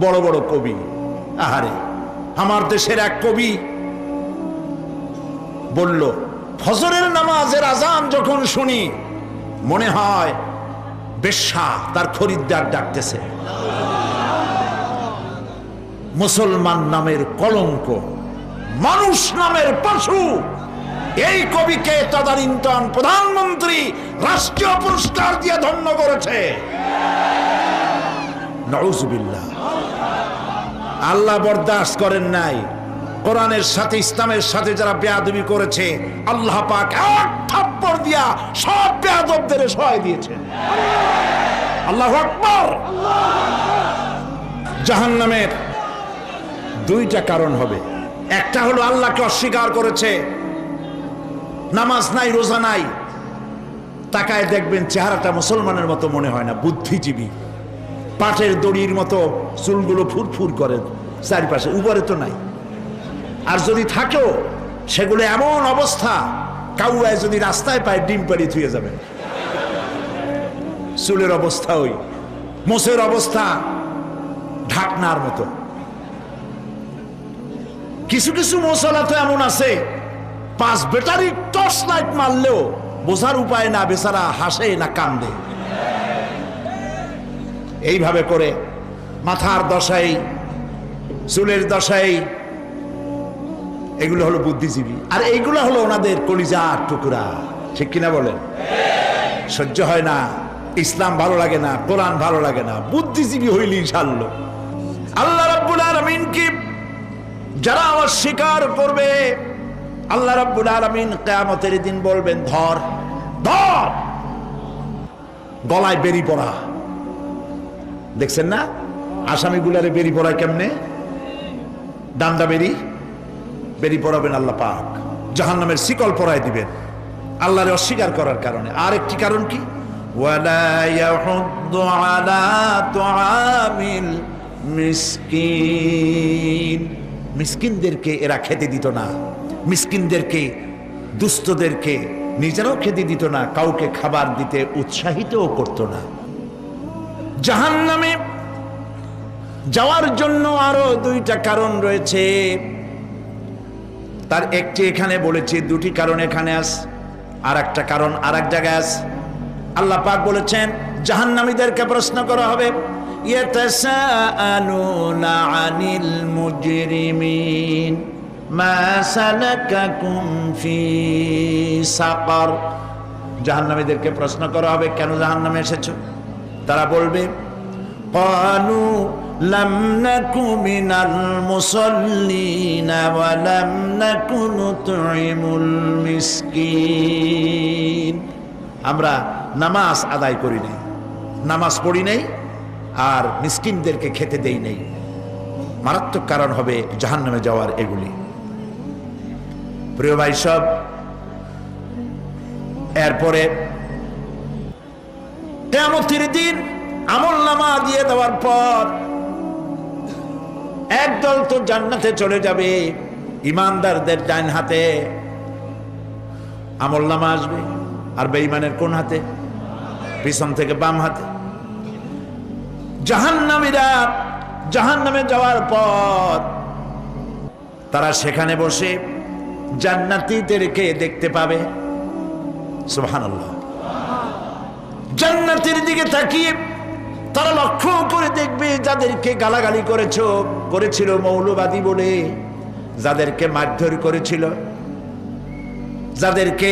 বড় বড় কবি। আহারে, আমার দেশের এক কবি বলল, ফজরের নামাজের আজান যখন শুনি মনে হয় বেশ্যা তার খরিদ্দার ডাকতেছে। মুসলমান নামের কলঙ্ক, মানুষ নামের পশু। এই কবিকে তদানীন্তন প্রধানমন্ত্রী রাষ্ট্রীয় পুরস্কার দিয়ে ধন্য করেছে। নাউজুবিল্লাহ। আল্লাহ বরদাস্ত করেন নাই। কোরআনের সাথে ইসলামের সাথে যারা বেয়াদবি করেছে, আল্লাহ পাক এক থাপ্পড় দিয়া সব বেয়াদবদের সহায় দিয়েছেন। আল্লাহু আকবার। জাহান্নামের দুইটা কারণ হবে। একটা হলো আল্লাহকে অস্বীকার করেছে, নামাজ নাই, রোজা নাই, তাকায় দেখবেন চেহারাটা মুসলমানের মতো মনে হয় না, বুদ্ধিজীবী, পাটের দড়ির মতো চুলগুলো ফুরফুর করে চারিপাশে, উপরে তো নাই। আর যদি থাকেও সেগুলো এমন অবস্থা, কাউয়ায় যদি রাস্তায় পায় ডিম পাড়ি থুয়ে যাবে। চুলের অবস্থা ওই, মোষের অবস্থা ঢাকনার মতো। কিছু কিছু মশলা তো এমন আছে, 5 ব্যাটারি টর্চ লাইট মারলেও বোঝার উপায় না, বেচারা হাসে না কান্দে। এইভাবে করে মাথার দশাই, চুলের দশাই, এগুলো হলো বুদ্ধিজীবী। আর এইগুলো হলো ওনাদের কলিজার টুকরা। ঠিক কিনা বলেন? সহ্য হয় না, ইসলাম ভালো লাগে না, কোরআন ভালো লাগে না, বুদ্ধিজীবী হইলেই ছাড়লো। আল্লাহ রাব্বুল আলামিন কি যারা অস্বীকার করবে, আল্লাহ রাব্বুল আলামিন কিয়ামতের দিন বলবেন, ধর ধর। গলায় বেরি পড়া, দেখছেন না আসামিগুলারে বেরি পড়ায় কেমনে? ডান্ডা বেরি পড়াবেন আল্লাহ পাক, জাহান্নামের শিকল পরায় দিবেন আল্লাহরে অস্বীকার করার কারণে। আর একটি কারণ কি? ওয়ালা ইয়াহুদ্দু আলা তুআমিল মিসকিন। মিসকিনদেরকে এরা খেতে দিত না, মিসকিনদেরকে, দুস্থদেরকে নিজেরাও খেতে দিত না, কাউকে খাবার দিতে উৎসাহিতও করত না। জাহান্নামে যাওয়ার জন্য আরো দুইটা কারণ রয়েছে, তার একটি এখানে বলেছি, দুটি কারণ এখানে আছে, আর একটা কারণ আর এক জায়গায় আছে। আল্লাহ পাক বলেছেন জাহান্নামীদেরকে প্রশ্ন করা হবে, ইয়াতাসাআলুনা আনিল মুজরিমিন মা সালাকাকুম ফি সাকার। জাহান্নামীদেরকে প্রশ্ন করা হবে, কেন জাহান্নামে এসেছো? তারা বলবে, ক্বালু লাম নাকু মিনাল মুসাল্লিনা ওয়া লাম নাকু নুতঈমুল মিসকিন। আমরা নামাজ আদায় করি নাই, নামাজ পড়ি নাই, আর মিসকিনদেরকে খেতে দেই নাই। মারাত্মক কারণ হবে জাহান্নামে যাওয়ার এগুলি। প্রিয় ভাই সব, এরপরে কিয়ামতের দিন আমলনামা দিয়ে দেওয়ার পর একদল তো জান্নাতে চলে যাবে, ইমানদারদের ডান হাতে আমলনামা আসবে, আর বেঈমানের কোন হাতে? পিছন থেকে বাম হাতে। জাহান্নামীরা জাহান্নামে যাওয়ার পর তারা সেখানে বসে জান্নাতীদেরকে দেখতে পাবে। সুবহানাল্লাহ। জান্নাতের দিকে তাকিয়ে তারা লক্ষ্য করে দেখবে, যাদেরকে গালাগালি করেছিল মৌলবাদী বলে, যাদেরকে মারধর করেছিল, যাদেরকে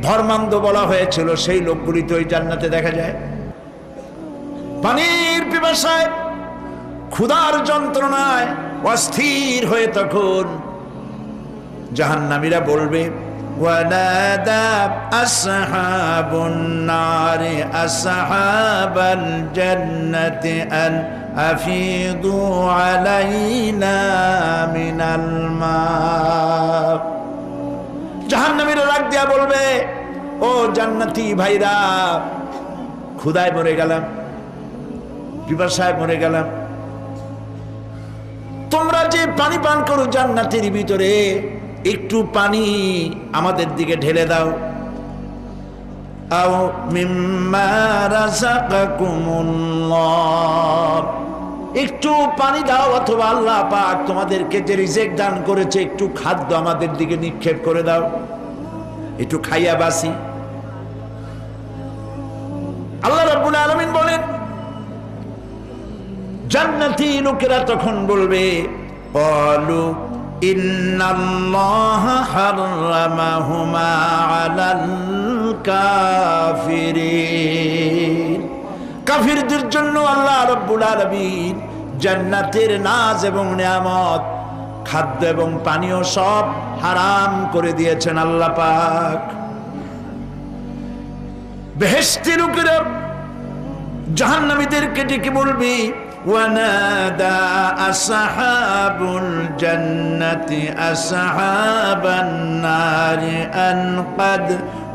ধর্মান্ধ বলা হয়েছিল, সেই লোকগুলি তো ওই জান্নাতে দেখা যায়। পানির পিপাসায়, ক্ষুধার যন্ত্রণায় অস্থির হয়ে তখন জাহান্নামীরা বলবে, ওয়ানাদা আসহাবুন নারি আসহাবাল জান্নাতি আন আফিদু আলাইনা মিনাল মা। জাহান্নামীরা ডাক দিয়া বলবে, ও জান্নাতি ভাইরা, ক্ষুধায় মরে গেলাম, পিপাসায় মরে গেলাম, তোমরা যে পানি পান করো জান্নাতের ভিতরে, একটু পানি আমাদের দিকে ঢেলে দাও। আও মিম্মা রাযাকাকুমুল্লাহ, একটু পানি দাও, অথবা আল্লাহ পাক তোমাদেরকে যে রিজিক দান করেছে একটু খাদ্য আমাদের দিকে নিক্ষেপ করে দাও, একটু খাইয়া বাসি। আল্লাহ রাব্বুল আলামিন বলেন, জান্নাতি লোকেরা তখন বলবে, ক্বালু ইন্নাল্লাহা হাররামাহুমা আলাল কাফিরিন। কাফিরদের জন্য আল্লাহ রাব্বুল আলামিন জান্নাতের নাজ এবং নিয়ামত, খাদ্য এবং পানীয় সব হারাম করে দিয়েছেন আল্লাহ পাক। বেহেশতি লোকেরা জাহান্নামীদেরকে ডেকে বলবে, ওয়ানাদা আসহাবুল জান্নাতি আসহাবান নারি আন ক্বাদ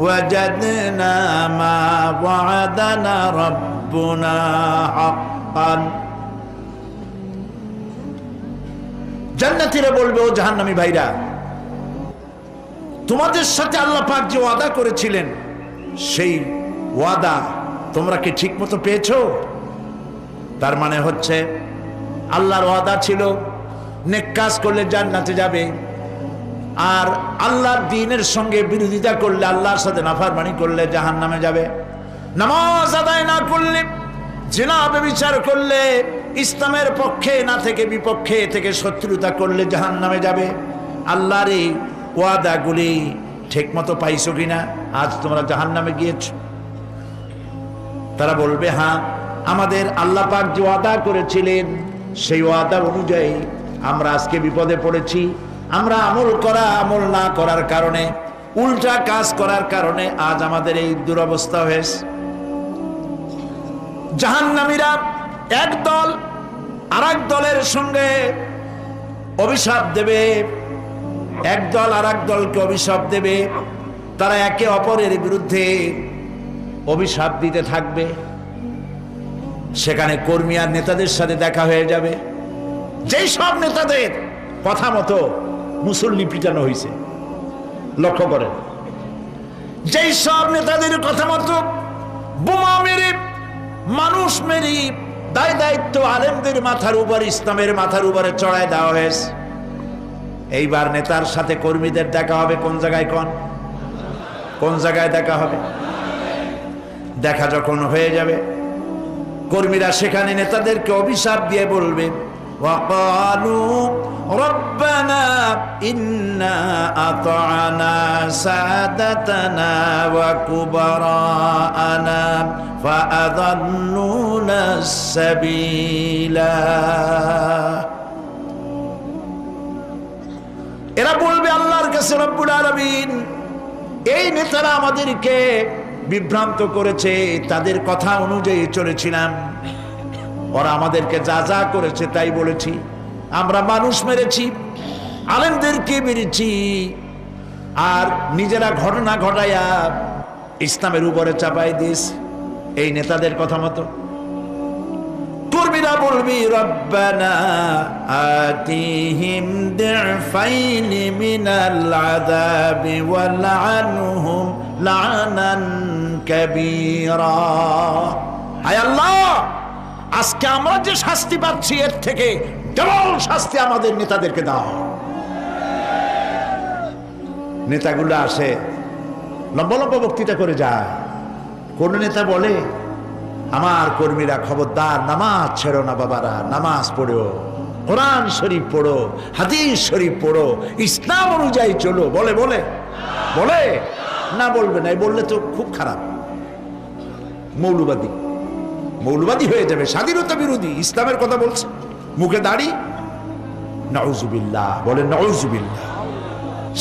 ওয়াজাদনা মা ওয়া'আদানা রাব্বুনা হাক্কান। জান্নাতীরা বলবে, ও জাহান্নামী ভাইরা, তোমাদের সাথে আল্লাহ পাক যে ওয়াদা করেছিলেন সেই ওয়াদা তোমরা কি ঠিক মতো পেয়েছো? তার মানে হচ্ছে আল্লাহর ওয়াদা ছিল নেক কাজ করলে জান্নাতে যাবে, আর আল্লাহর দ্বীনের সঙ্গে বিরোধিতা করলে, আল্লাহর সাথে নাফরমানি করলে জাহান্নামে যাবে। নামাজ আদায় না করলে, জিনা ব্যভিচার করলে, ইসলামের পক্ষে না থেকে বিপক্ষে থেকে শত্রুতা করলে জাহান্নামে যাবে। আল্লাহর এই ওয়াদাগুলি ঠিক মতো পাইছো কিনা? আজ তোমরা জাহান্নামে গিয়েছো। তারা বলবে, হ্যাঁ, আমাদের আল্লাহ পাক যে ওয়াদা করেছিলেন সেই ওয়াদা অনুযায়ী আমরা আজকে বিপদে পড়েছি। আমরা আমল না করার কারণে, উল্টা কাজ করার কারণে আজ আমাদের এই দুরবস্থা হয়েছে। জাহান্নামীরা এক দল আরেক দলের সঙ্গে অভিশাপ দেবে, এক দল আরেক দলকে অভিশাপ দেবে। তারা একে অপরের বিরুদ্ধে অভিশাপ দিতে থাকবে। সেখানে কর্মী আর নেতাদের সাথে দেখা হয়ে যাবে। যেই সব নেতাদের কথা মতো মুসল্লি পিটানো হয়েছে, লক্ষ্য করেন, যেই সব নেতাদের কথা মতো বোমা মেরে, মানুষ মেরে, দায় দায়িত্ব আলেমদের মাথার উপর, ইসলামের মাথার উপরে চড়ায় দেওয়া হয়েছে। এইবার নেতার সাথে কর্মীদের দেখা হবে কোন জায়গায়? কোন জায়গায় দেখা হবে? দেখা যখন হয়ে যাবে, কর্মীরা সেখানে নেতাদেরকে অভিশাপ দিয়ে বলবে, ওয়াকালু রব্বানা ইন্না আতা'না সাদাতানা ওয়া কুবারানা ফাআযাল্লুনা সাবিলা। এরা বলবে আল্লাহর কাছে, রব্বুল আলামিন, এই নেতারা আমাদেরকে বিভ্রান্ত করেছে, তাদের কথা অনুযায়ী চলেছিলাম, ওরা আমাদেরকে যা যা করেছে তাই বলেছি। আমরা মানুষ মেরেছি, আলেমদেরকে মেরেছি, আর নিজেরা ঘটনা ঘটাইয়া ইসলামের উপরে চাপাই দিস এই নেতাদের কথা মতো। কর্মীরা বলবি, রব্বানা আতিহিম দি'ফাইনি মিনাল আযাবি ওয়ালআনহুম লা'নান কাবীরা। হায় আল্লাহ, আজকে আমরা যে শাস্তি পাচ্ছি এর থেকে ডবল শাস্তি আমাদের নেতাদেরকে দাও। নেতাগুলো আসে, লম্বা লম্বা বক্তৃতা করে যায়। কোন নেতা বলে, আমার কর্মীরা খবরদার, নামাজ ছেড়ো না বাবারা, নামাজ পড়ো, কোরআন শরীফ পড়ো, হাদিস শরীফ পড়ো, ইসলাম অনুযায়ী চলো। বলে বলে বলে না, বলবে না। বললে তো খুব খারাপ, মৌলবাদী হয়ে যাবে, স্বাধীনতা বিরোধী। ইসলামের কথা বলছে, মুখে দাড়ি, নাউজুবিল্লাহ, বলে নাউজুবিল্লাহ।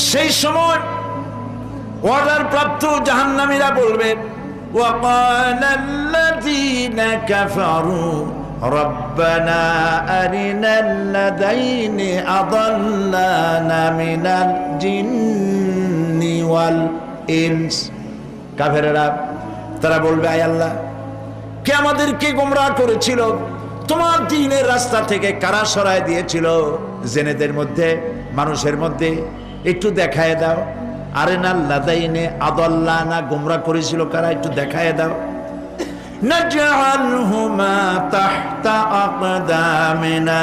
সেই সময় অর্ডার প্রাপ্ত জাহান্নামীরা বলবে, وقال الذين كفروا ربنا أرنا الذين أضلانا من الجن والإنس। কাফেররা তারা বলবে, আয় আল্লাহ, কে আমাদেরকে গোমরাহ করেছিল, তোমার দ্বীনের রাস্তা থেকে কারা সরায় দিয়েছিল, জেনেদের মধ্যে, মানুষের মধ্যে একটু দেখায় দাও। আরেনাল লাদাইনে আদাল্লানা, গোমরাহ করেছিল কারা, একটু দেখায় দাও। নাজআলহুমা তাহতা আকদামিনা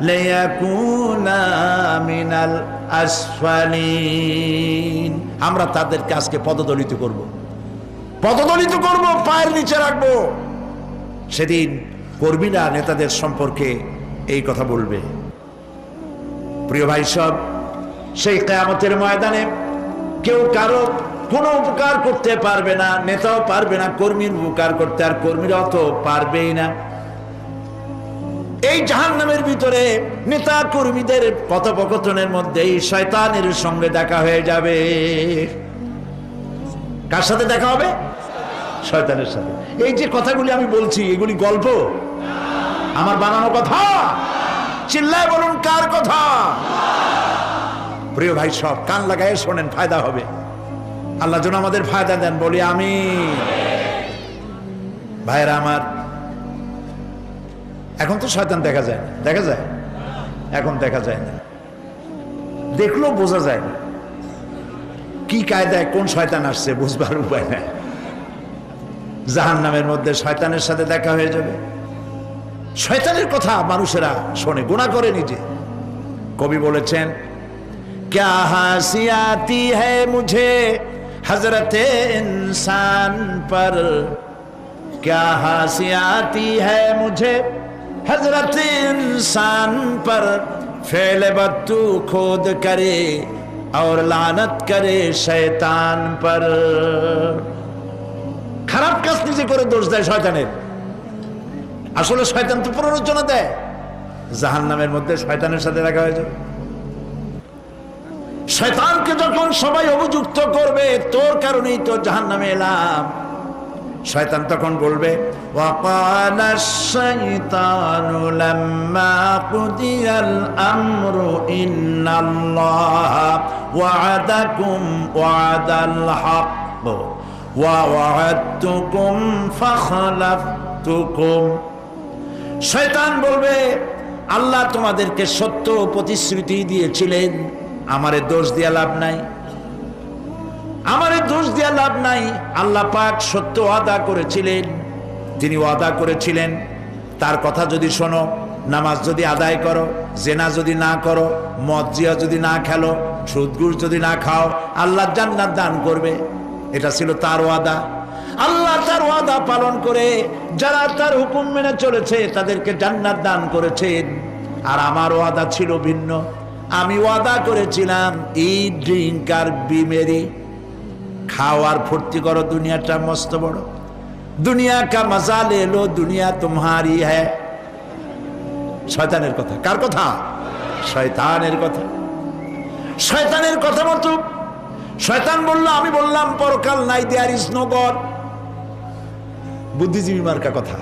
লিয়াকুনা মিনাল আসফালিন। আমরা তাদেরকে আজকে পদদলিত করব, পদদলিত করব, পায়ের নিচে রাখবো। সেদিন কর্মীরা নেতাদের সম্পর্কে এই কথা বলবে। প্রিয় ভাই সব, সেই কিয়ামতের ময়দানে কেউ কারো কোনো উপকার করতে পারবে না, নেতাও পারবে না কর্মীর উপকার করতে, আর কর্মীরাও তো পারবেই না। এই জাহান্নামের ভিতরে নেতা কর্মীদের কথোপকথনের মধ্যেই শয়তানের সঙ্গে দেখা হয়ে যাবে। কার সাথে দেখা হবে? শয়তানের সাথে। এই যে কথাগুলি আমি বলছি, এগুলি গল্প, আমার বানানো কথা? চিল্লায় বলুন, কার কথা? প্রিয় ভাই সব, কান লাগায় শোনেন, ফায়দা হবে। আল্লাহ যেন আমাদের ফায়দা দেন, বলি আমিন। ভাইরা আমার, এখন তো শয়তান দেখা যায় না, দেখা যায়? এখন দেখা যায় না, দেখলেও বোঝা যায় না কি কায়দায় কোন শয়তান আসছে, বুঝবার উপায় নাই। জাহান্নামের মধ্যে শয়তানের সাথে দেখা হয়ে যাবে। শয়তানের কথা মানুষেরা শোনে, গুনাহ করে নিজে। কবি বলেছেন, क्या हंसी आती है मुझे हजरत इंसान पर, क्या हंसी आती है मुझे हजरत इंसान पर, फेल बद्दू खुद करे और लानत करे शैतान पर। খারাপ কাজ নিজে করে দোষ দেয় শয়তানের। আসলে শয়তান তো প্ররোচনা দেয়। জাহান্নামের মধ্যে শয়তানের সাথে দেখা হয়ে যাবে। শয়তানকে যখন সবাই অভিযুক্ত করবে, তোর কারণেই তো জাহান্নামে এলাম, শয়তান তখন বলবে, ওয়াকালা শাইতানু লাম্মা কুদিয়াল আমরু ইন্নাল্লাহা ওয়া'আদাকুম ওয়া'দাল হক ওয়া ওয়া'আদতুকুম ফাখলাফতুকুম। শয়তান বলবে, আল্লাহ তোমাদেরকে সত্য প্রতিশ্রুতি দিয়েছিলেন, আমারে দোষ দিয়া লাভ নাই, আমারে দোষ দিয়া লাভ নাই। আল্লাহ পাক সত্য ওয়াদা করেছিলেন, তিনি ওয়াদা করেছিলেন তার কথা যদি শোনো, নামাজ যদি আদায় করো, জেনা যদি না করো, মদ জিয়া যদি না খেলো, সুদঘুষ যদি না খাও, আল্লাহ জান্নাত দান করবে। এটা ছিল তার ওয়াদা। আল্লাহ তার ওয়াদা পালন করে যারা তার হুকুম মেনে চলেছে তাদেরকে জান্নাত দান করেছেন। আর আমার ওয়াদা ছিল ভিন্ন। আমি ওয়াদা করেছিলাম, ইট, ড্রিঙ্ক আর বি মেরি, খাও আর ফুর্তি করো, দুনিয়াটা মস্ত বড়, দুনিয়া কা মজা লে লো, দুনিয়া তোমারি হ্যায়। শয়তানের কথা। কার কথা? শয়তানের কথা। শয়তানের কথা মতো শয়তান বললো, আমি বললাম পরকাল নাই, দেয়ার ইজ নো গড। বুদ্ধিজীবী মার্কা কথা।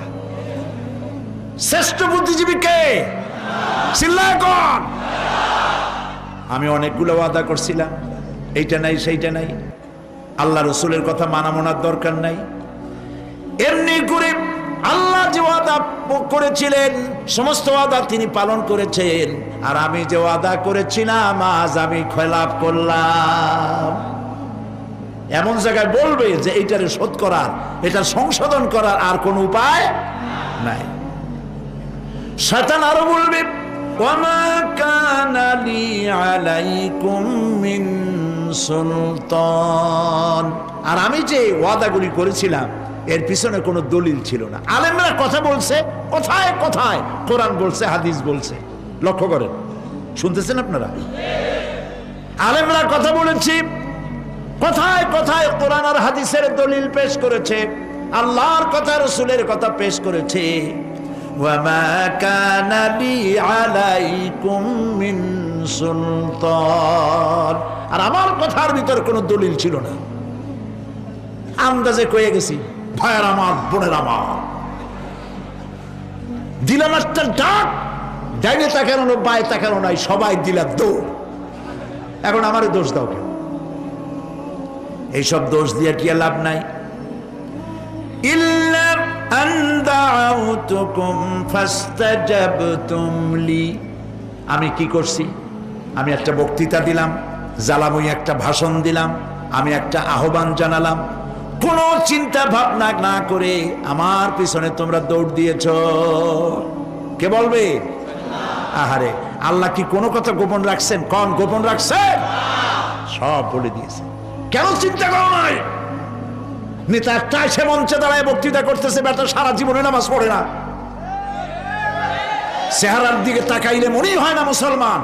শ্রেষ্ঠ বুদ্ধিজীবী কে? চিল্লায় কোন? আমি অনেকগুলো ওয়াদা করছিলাম, এইটা নাই সেইটা নাই, আল্লাহ রসুলের কথা মানা মানার দরকার নাই। এমনি করে আল্লাহ যে ওয়াদা করেছিলেন সমস্ত ওয়াদা তিনি পালন করেছেন, আর আমি যে ওয়াদা করেছিলাম আজ আমি খেলাপ করলাম। এমন জায়গায় বলবে যে এইটারে শোধ করার, এটা সংশোধন করার আর কোন উপায় নাই। শয়তান আরো বলবে, ওয়ামা কানা লি আলাইকুম মিন সুলতান, আর আমি যে ওয়াদাগুলি করেছিলাম এর পিছনে কোনো দলিল ছিল না। আলেমরা কথা বলছে, কথায় কথায় কোরআন বলছে, হাদিস বলছে। লক্ষ্য করেন, শুনতেছেন আপনারা? আলেমরা কথা বলেছি, কথায় কথায় কোরআন আর হাদিসের দলিল পেশ করেছে, আল্লাহর কথা রাসূলের কথা পেশ করেছে। ওয়ামা কানা লি আলাইকুম মিন সুলতান, আর আমার কথার ভিতর কোনো দলিল ছিল না। আন্দাজে কয়ে গেছি, ভাইয়ের আমার, বোনের আমার, দিলাম একটা ডাক, ডাইনে তাকানো বায়ে তাকানো নাই, সবাই দিলাম দৌড়। এখন আমারই দোষ দাও কেন? এইসব দোষ দিয়ে কি লাভ নাই। ইল্লা আন দাউতুকুম ফাস্তাজাবতুম লি, আমি কি করছি? আমি একটা বক্তৃতা দিলাম, জ্বালাময়ী একটা ভাষণ দিলাম, আমি একটা আহ্বান জানালাম, কোনো চিন্তা ভাবনা না করে আমার পিছনে তোমরা দৌড় দিয়েছ। কে বলবে? আহারে, আল্লাহ কি কোনো কথা গোপন রাখছেন? কোন গোপন রাখছেন? সব বলে দিয়েছে। কেন চিন্তা করো নাই? নেতা একটা এসে মঞ্চে দাঁড়ায় বক্তৃতা করতেছে, বেটা সারা জীবনে নামাজ পড়ে না, চেহারার দিকে তাকাইলে মনেই হয় না মুসলমান,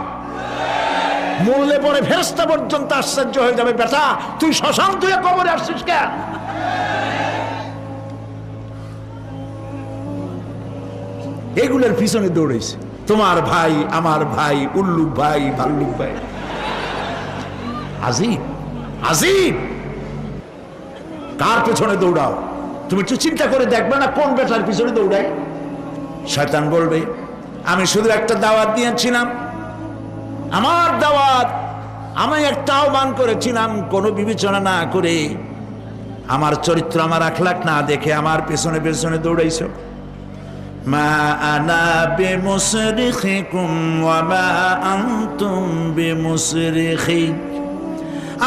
মরলে পরে ফেরেশতা পর্যন্ত আশ্চর্য হয়ে যাবে, বেটা তুই শ্মশান তুই কবরে আসছিস কেন? এগুলোর পিছনে দৌড়েছে তোমার ভাই, আমার ভাই, উল্লুক ভাই, ভাল্লুক ভাই। আজিব আজিব, কার পেছনে দৌড়াও? তুমি একটু চিন্তা করে দেখবে না কোন বেটার পিছনে দৌড়াই? শয়তান বলবে আমি শুধু একটা দাওয়াত দিয়েছিলাম, আমার দাওয়াত, আমি একটা আহ্বান করেছিলাম, কোনো বিবেচনা না করে, আমার চরিত্র, আমার আখলাক না দেখে আমার পেছনে পেছনে দৌড়াইছো। মা আনা বিমুসরিখিকুম ওয়া মা আনতুম বিমুসরিখি,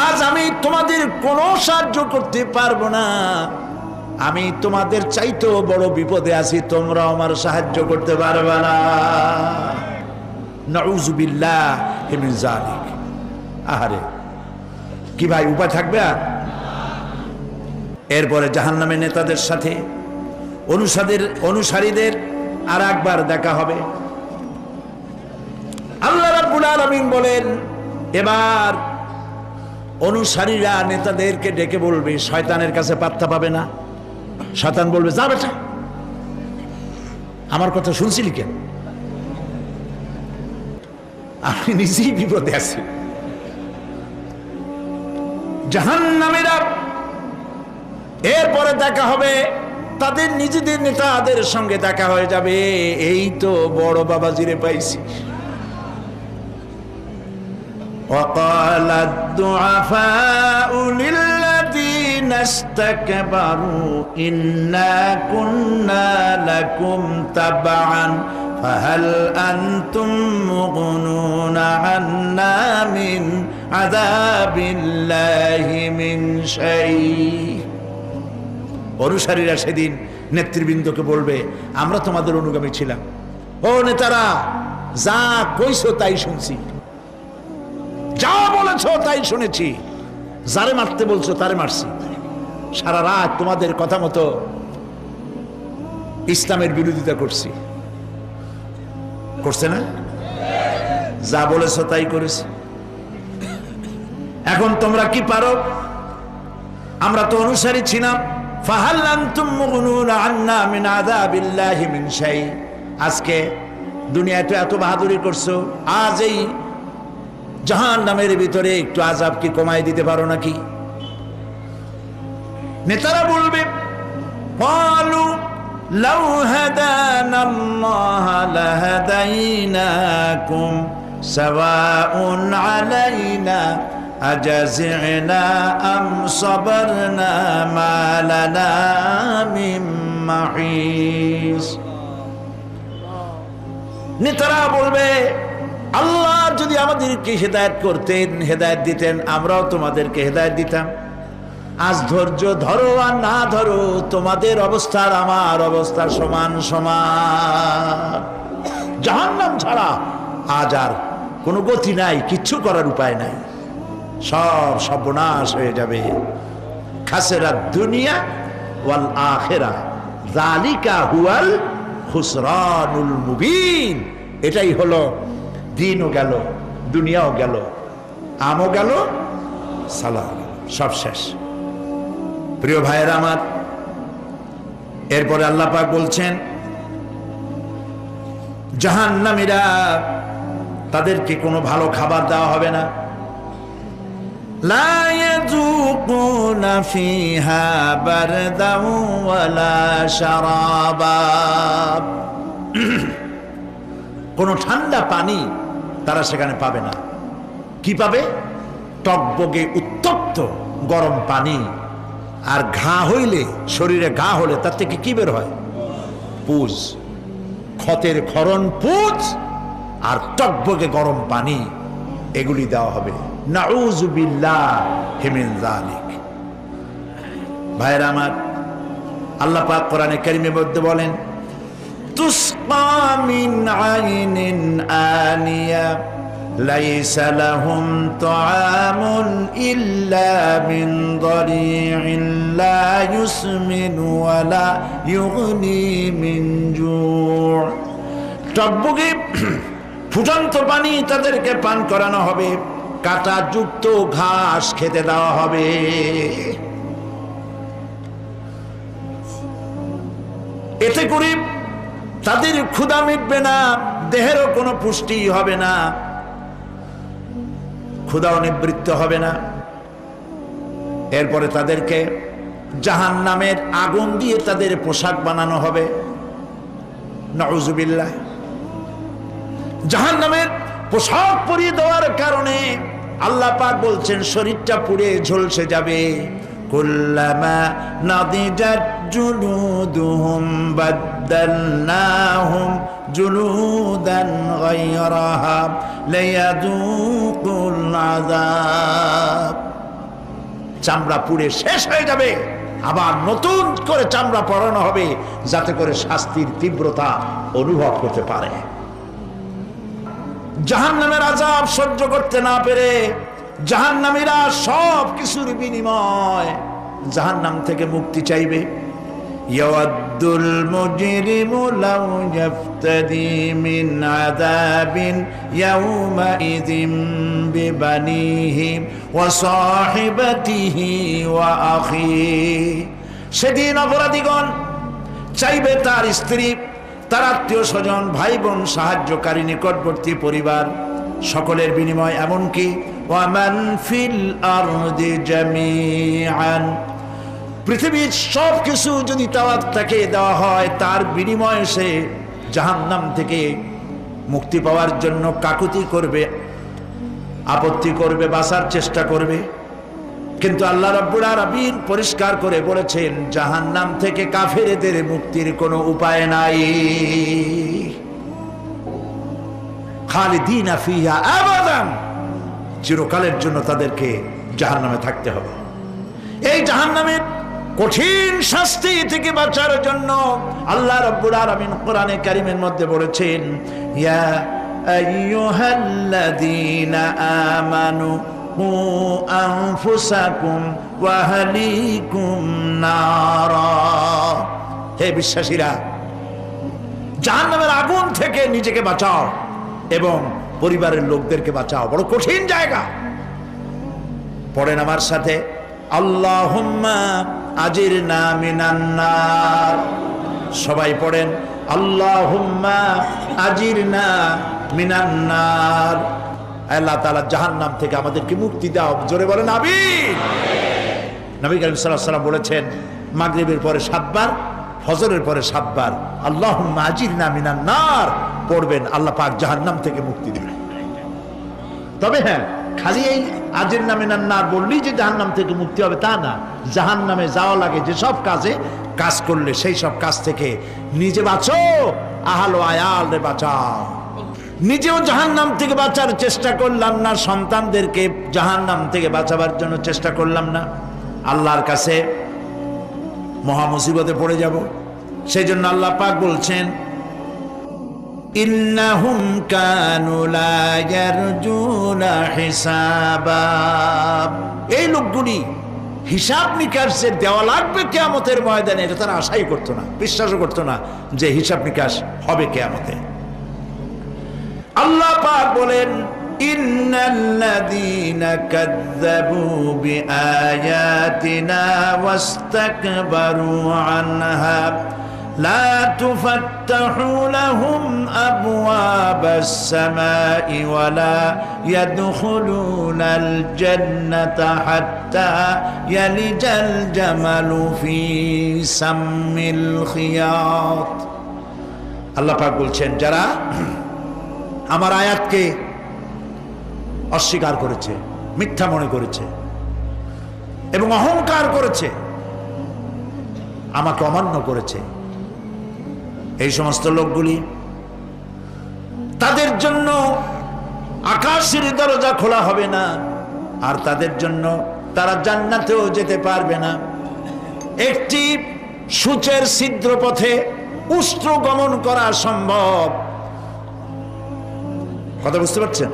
আজ আমি তোমাদের কোনো সাহায্য করতে পারবো না, আমি তোমাদের চাইতেও বড় বিপদে আছি, তোমরা আমার সাহায্য করতে পারবে না। নাউযু বিল্লাহি মিন যালিক। আহারে, কি ভাই উপায় থাকবে? আর এরপরে জাহান্নামের নেতাদের সাথে অনুসারীদের আর একবার দেখা হবে। আল্লাহ রাব্বুল আলামিন বলেন, এবার অনুসারীরা নেতাদেরকে ডেকে বলবে, শয়তানের কাছে পাত্তা পাবে না। শয়তান বলবে, যা বেটা, আমার কথা শুনছিলি কেন? আমি নিজেই বিপদে আছি। জাহান্নামীরা এরপরে দেখা হবে, তাদের নিজেদের নেতাদের সঙ্গে দেখা হয়ে যাবে, এই তো বড় বাবাজিরে পাইছি। وقال الضعفاء للذين استكبروا إنا كنا لكم تبعا فهل أنتم مغنون عنا من عذاب الله من شيء। অনুসারীরা সেদিন নেতৃবৃন্দকে বলবে, আমরা তোমাদের অনুগামী ছিলাম, ও নেতারা, যা কইছো তাই শুনছি, যা বলেছো তাই শুনেছি, যারে মারতে বলছো তারে মারছি, সারা রাত তোমাদের কথা মতো ইসলামের বিরোধিতা করছি। করছে না? যা বলেছো তাই করেছি। এখন তোমরা কি পারো? আমরা তো অনুসারী ছিলাম। ফাহাল আনতুম মুগনুনা আন্না মিন আযাবিল্লাহি মিন শাই। আজকে দুনিয়াতে এত বাহাদুরি করছো, আজ এই জাহান্নামের ভিতরে একটু আযাব কি কমাই দিতে পারো নাকি? নেতারা বলবে, ক্বালু লাউ হাদানাল্লাহু লাহাদাইনাকুম সাওয়াউন আলাইনা আজাজি'না আম সাবারনা মা লানা মিন মাহিস। নেতারা বলবে, আল্লাহ যদি আমাদেরকে হেদায়েত করতেন, হেদায়েত দিতেন, আমরাও তোমাদেরকে হেদায়েত দিতাম। আজ ধৈর্য ধরো আর না ধরো, তোমাদের অবস্থা আর আমার অবস্থা সমান সমান। জাহান্নাম ছাড়া আজ আর কোনো গতি নাই, কিচ্ছু করার উপায় নাই, সব সর্বনাশ হয়ে যাবে। খাসিরাত দুনিয়া ওয়াল আখিরা যালিকা হুয়াল খুসরানুল মুবিন। এটাই হলো, দিনও গেল, দুনিয়াও গেল, আমও গেল, সালাম, সব শেষ। প্রিয় ভাইয়েরা আমার, এরপরে আল্লাহ পাক বলছেন, জাহান্নামীরা, তাদেরকে কোনো ভালো খাবার দেওয়া হবে না। লা ইয়াযুকুনা ফিহা বারদান ওয়ালা শারাবা। কোনো ঠান্ডা পানি তারা সেখানে পাবে না। কি পাবে? টকবগে উত্তপ্ত গরম পানি। আর ঘা হইলে, শরীরে ঘা হলে তার থেকে কি বের হয়? পুজ, ক্ষতের ক্ষরণ পুজ আর টকবগে গরম পানি, এগুলি দেওয়া হবে। নাউযু বিল্লাহি মিন যালিক। ভাইরা আমার, আল্লাহ পাক কোরআনে কারীমের মধ্যে বলেন, তুসকা মিন আইনিন আনিয়া লাইসা লাহুম তুআমুন ইল্লা মিন দারি'in লা ইউসমিনু ওয়া লা ইউগনি মিন জু'। টকবগে ফুটন্ত পানি তাদেরকে পান করানো হবে, কাঁটা যুক্ত ঘাস খেতে দেওয়া হবে। এতে করে তাদের ক্ষুধা মিটবে না, দেহেরও কোনো পুষ্টি হবে না, ক্ষুধাও নিবৃত্ত হবে না। এরপরে তাদেরকে জাহান্নামের আগুন দিয়ে তাদের পোশাক বানানো হবে। নাউযুবিল্লাহ। জাহান্নামের পোশাক পরিয়ে দেওয়ার কারণে আল্লাহ পাক বলছেন শরীরটা পুড়ে ঝলসে যাবে। কুল্লামা নাদিজাত জুলুদুহুম বাদদালনাহুম জুলুদান গায়রাহা লিয়াযুকুল আযাব। চামড়া পুড়ে শেষ হয়ে যাবে, আবার নতুন করে চামড়া পরানো হবে, যাতে করে শাস্তির তীব্রতা অনুভব করতে পারে। জাহান্নামের আযাব সহ্য করতে না পেরে জাহান্নামীরা সব কিছুর বিনিময় জাহান্নাম থেকে মুক্তি চাইবে। ইয়াওয়াদ্দুল মুজরিমু লাউ ইয়াফতাদি মিন আযাবিন ইয়াওমাইযিন বিবানিহি ওয়া সাহিবাতিহি ওয়া আখিহি। সেদিন অপরাধীগণ চাইবে তার স্ত্রী, তার আত্মীয় স্বজন, ভাই বোন, সাহায্যকারী, নিকটবর্তী পরিবার সকলের বিনিময়, এমনকি ওয়ামান ফিল আরদি জামিআন, পৃথিবীর সব কিছু যদি তাকে দেওয়া হয়, তার বিনিময়ে সে জাহান্নাম থেকে মুক্তি পাওয়ার জন্য কাকুতি করবে, আপত্তি করবে, বাঁচার চেষ্টা করবে। কিন্তু আল্লাহ রাব্বুল আলামিন পরিষ্কার করে বলেছেন জাহান্নাম থেকে কাফেরদের মুক্তির কোনো উপায় নাই। খালিদিনা ফিহা আবাদান, চিরকালের জন্য তাদেরকে জাহান্নামে থাকতে হবে। এই জাহান্নামের কঠিন শাস্তি থেকে বাঁচার জন্য আল্লাহ রাব্বুল আলামিন কোরআনে কারীমের মধ্যে বলেছেন, ইয়া আইয়ুহাল্লাযীনা আমানু কু আনফুসাকুম ওয়া আহলিকুম নারা। হে বিশ্বাসীরা, জাহান্নামের আগুন থেকে নিজেকে বাঁচাও এবং পরিবারের লোকদেরকে বাঁচাও। বড় কঠিন জায়গা। পড়েন আমার সাথে, আল্লাহুম্মা আজিরনা মিনান নার। সবাই পড়েন, আল্লাহুম্মা আজিরনা মিনান নার। আল্লাহ তাআলা জাহান্নাম থেকে আমাদেরকে মুক্তি দাও। জোরে বলেন আমিন। নবী করিম সাল্লাল্লাহু আলাইহি ওয়াসাল্লাম বলেছেন মাগরিবের পরে 7 বার, ফজরের পরে 7 বার আল্লাহুম্মা আজিরনা মিনান নার পড়বেন, আল্লাহ পাক জাহান্নাম থেকে মুক্তি দিবেন। তবে হ্যাঁ, খালি এই আজিরনা মিনান নার বললেই যে জাহান্নাম থেকে মুক্তি হবে তা না। জাহান্নামে যাওয়া লাগে যেসব কাজ করলে সেই সব কাজ থেকে নিজে বাঁচো, আহল ও আয়ালরে বাঁচাও। নিজেও জাহান্নাম থেকে বাঁচার চেষ্টা করলাম না, সন্তানদেরকে জাহান্নাম থেকে বাঁচাবার জন্য চেষ্টা করলাম না, আল্লাহর কাছে মহা মুসিবতে পড়ে যাব। সেই জন্য আল্লাহ পাক বলছেন, ইন্নাহুম কানু লা ইয়ারজুনা হিসাবা। এই লোকগুলি হিসাব নিকাশের দেওয়া লাগবে কিয়ামতের ময়দানে, এটা তারা আশাই করতো না, বিশ্বাসও করতো না যে হিসাব নিকাশ হবে কিয়ামতে। আল্লাহ পাক বলেন, ইন্নাল্লাযীনা কাযযাবু বিআয়াতিনা ওয়াস্তাকবারু আনহা লা তুফাত্তাহু লাহুম আবওয়াবাস সামাই ওয়া লা ইয়াদখুলুনাল জান্নাতা হাত্তা ইয়ালিজাল জামালু ফি সাম্মিল খিয়াত। আল্লাহ পাক বলছেন, যারা আমার আয়াতকে অস্বীকার করেছে, মিথ্যা মনে করেছে এবং অহংকার করেছে, আমাকে অমান্য করেছে, এই সমস্ত লোকগুলি, তাদের জন্য আকাশের দরজা খোলা হবে না, আর তাদের জন্য তারা জান্নাতেও যেতে পারবে না। একটি সূচের ছিদ্র পথে উষ্ট্র গমন করা সম্ভব। কথা বুঝতে পারছেন?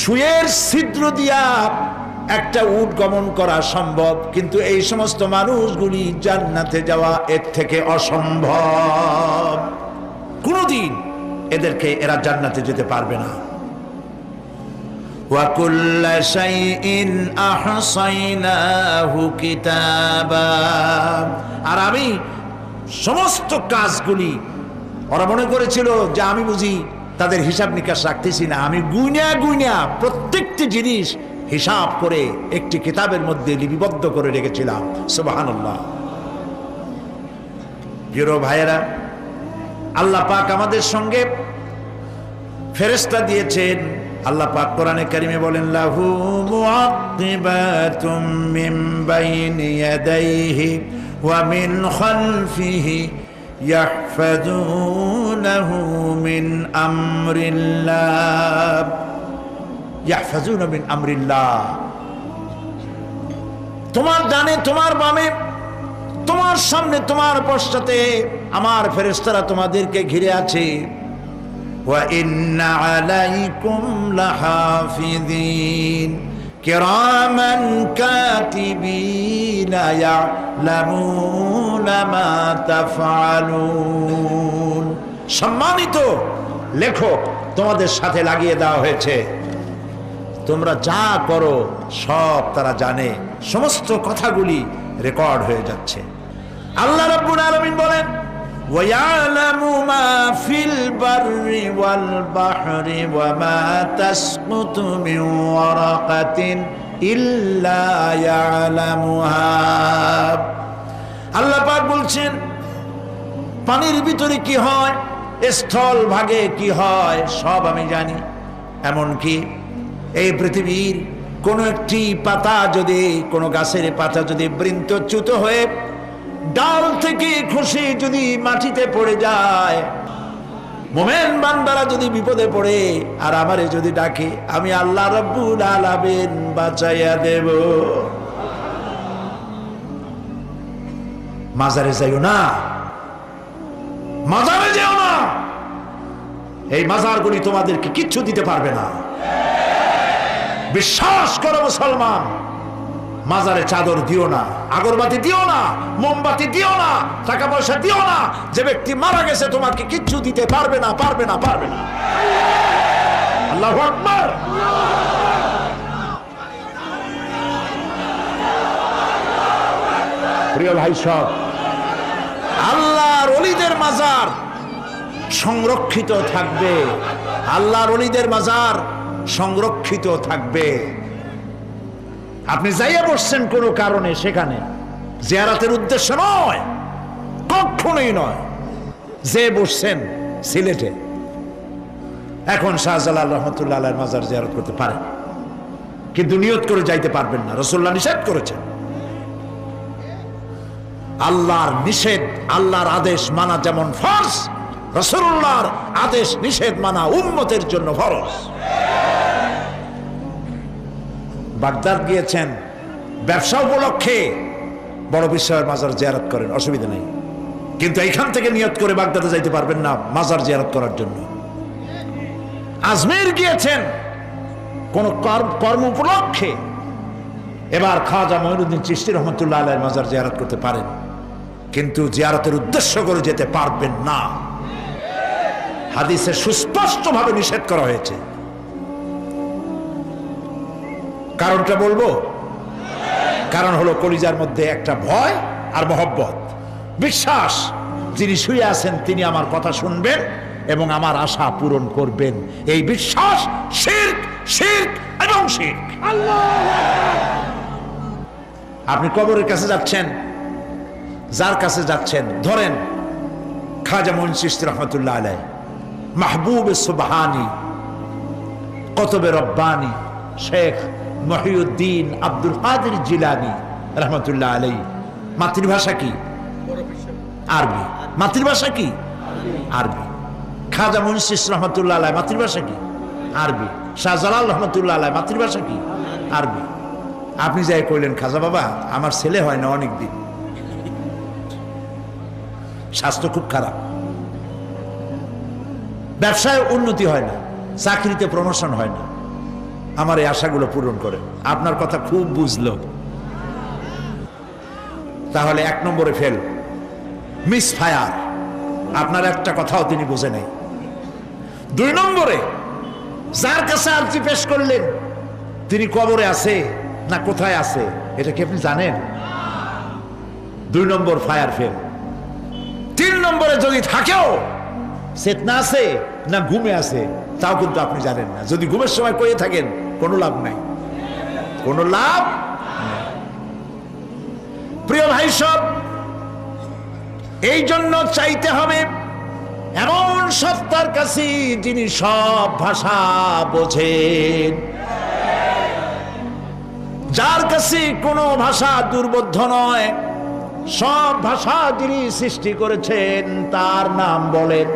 সুয়ের ছিদ্র দিয়া একটা উট গমন করা সম্ভব, কিন্তু এই সমস্ত মানুষগুলি জান্নাতে যাওয়া এর থেকে অসম্ভব। কোনদিন এরা জান্নাতে যেতে পারবে না। وَكُلَّ شَيْءٍ أَحْصَيْنَاهُ كِتَابًا। আর আমি সমস্ত কাজগুলি, ওরা মনে করেছিল যে আমি বুঝি তাদের হিসাব নিকাশ রাখতেছি না, আমি গুইনা প্রত্যেকটি জিনিস হিসাব করে একটি কিতাবের মধ্যে লিপিবদ্ধ করে রেখেছিলাম। সুবহানাল্লাহ। প্রিয় ভাইয়েরা, আল্লাহ পাক আমাদের সঙ্গে ফেরেশতা দিয়েছেন। আল্লাহ পাক কোরআনে কারিমে বলেন, লাহু মুআক্কিবাতুম মিন বাইনি ইয়াদাইহি ওয়া মিন খালফিহি ইয়াহফাযুনাহু মিন আমরিল্লাহ। ইয়াহফাযুনা মিন আমরিল্লাহ। তোমার ডানে, তোমার বামে, তোমার সামনে, তোমার পশ্চাতে আমার ফেরেশতারা তোমাদেরকে ঘিরে আছে। ওয়া ইন্না আলাইকুম লাহাফিযিন কিরামান কাতিবিন ইয়ালামুনা মা তাফআলুন। সম্মানিত লেখক তোমাদের সাথে লাগিয়ে দেওয়া হয়েছে, তোমরা যা করো সব তারা জানে, সমস্ত কথাগুলি রেকর্ড হয়ে যাচ্ছে। আল্লাহ রাব্বুল আলামিন বলেন, ওয়ায়ালামু মা ফিল বাররি ওয়াল বাহরি ওয়া মা তাসকুতু মিন ওয়ারাকাতিন ইল্লা ইয়ালামুহা। আল্লাহ পাক বলছেন, পানির ভিতরে কি হয়, স্থল ভাগে কি হয়, সব আমি জানি। এমনকি এই পৃথিবীর কোন একটি পাতা যদি, কোন গাছের পাতা যদি বৃন্তচ্যুত হয়ে ডাল থেকে খসে যদি মাটিতে পড়ে যায়, মোমেন বান্দারা যদি বিপদে পড়ে আর আমারে যদি ডাকে, আমি আল্লাহ রাব্বুল আলামিন বাঁচাইয়া দেব। মাজারে যাইও না, মাজারে যেও না, এই মাজারগুলি তোমাদেরকে কিচ্ছু দিতে পারবে না। বিশ্বাস করো মুসলমান, মাজারে চাদর দিও না, আগরবাতি দিও না, মোমবাতি দিও না, টাকা পয়সা দিও না। যে ব্যক্তি মারা গেছে তোমাকে কিচ্ছু দিতে পারবে না, পারবে না, পারবে না। আল্লাহু আকবার। প্রিয় ভাই সব, আল্লাহর ওলিদের মাজার সংরক্ষিত থাকবে, আল্লাহর ওলিদের মাজার সংরক্ষিত থাকবে। আপনি যাইয়া বসছেন কোনো কারণে, সেখানে জিয়ারতের উদ্দেশ্য নয়, কখনোই নয়। যে বসছেন সিলেটে, এখন শাহজালাল রহমতুল্লাহ আলাইহির মাজার জিয়ারত করতে পারেন, কিন্তু নিয়ত করে যাইতে পারবেন না, রাসূলুল্লাহ নিষেধ করেছেন। আল্লাহর নিষেধ, আল্লাহর আদেশ মানা যেমন ফরজ, রাসূলুল্লাহর আদেশ নিষেধ মানা উম্মতের জন্য ফরজ। বাগদাদ গিয়েছেন ব্যবসা উপলক্ষে, বড় বিশ্বের মাজার জিয়ারত করেন, অসুবিধা নেই, কিন্তু এইখান থেকে নিয়ত করে বাগদাদে যাইতে পারবেন না মাজার জিয়ারত করার জন্য। আজমির গিয়েছেন কোন কর্ম উপলক্ষে, এবার খাজা মঈনুদ্দিন চিশতি রহমতুল্লাহ আলাইহির মাজার জিয়ারত করতে পারেন, কিন্তু জিয়ারতের উদ্দেশ্য করে যেতে পারবেন না। হাদিসে সুস্পষ্টভাবে নিষেধ করা হয়েছে। কারণটা বলবো, কারণ হলো কলিজার মধ্যে একটা ভয় আর মহব্বত, বিশ্বাস, যিনি শুয়ে আছেন তিনি আমার কথা শুনবেন এবং আমার আশা পূরণ করবেন, এই বিশ্বাস শিরক, শিরক এবং শিরক। আপনি কবরের কাছে যাচ্ছেন, যার কাছে যাচ্ছেন, ধরেন খাজা মঈনুদ্দিন চিশতি রহমতুল্লাহ আলাইহি, মাহবুব সুবহানি, কুতুব রব্বানি, শেখ মহিউদ্দিন আব্দুল কাদের জিলানী রহমতুল্লাহ আলাইহি। মাতৃভাষা কি? আরবি। মাতৃভাষা কি? আরবি। খাজা মঈনুদ্দিন চিশতি রহমতুল্লাহ আলাইহি মাতৃভাষা কি? আরবি। শাহজালাল রহমতুল্লাহ আলাইহি মাতৃভাষা কি? আরবি। আপনি যাই কইলেন, খাজা বাবা আমার ছেলে হয় না অনেক দিন, স্বাস্থ্য খুব খারাপ, ব্যবসায় উন্নতি হয় না, চাকরিতে প্রমোশন হয় না। আমার এই আশাগুলো পূরণ করে। আপনার কথা খুব বুঝলো, তাহলে 1 নম্বরে ফেল, মিস ফায়ার। আপনার একটা কথাও তিনি বুঝে নাই। 2 নম্বরে, যার কাছে আর্জি পেশ করলেন তিনি কবরে আছে না কোথায় আছে এটা কি আপনি জানেন? 2 নম্বর ফায়ার ফেল। 3 নম্বরে, যদি থাকেও চেতনা আছে না ঘুমে আছে তাও কিন্তু আপনি জানেন না। যদি ঘুমের সময় কয়ে থাকেন কোনো লাভ নাই, কোনো লাভ নেই। প্রিয় ভাই সব, এই জন্য চাইতে হবে এমন সত্তার কাছে যিনি সব ভাষা বোঝেন, যার কাছে কোনো ভাষা দুর্বোধ্য নয়, সব ভাষা যিনি সৃষ্টি করেছেন তার নাম বলেন,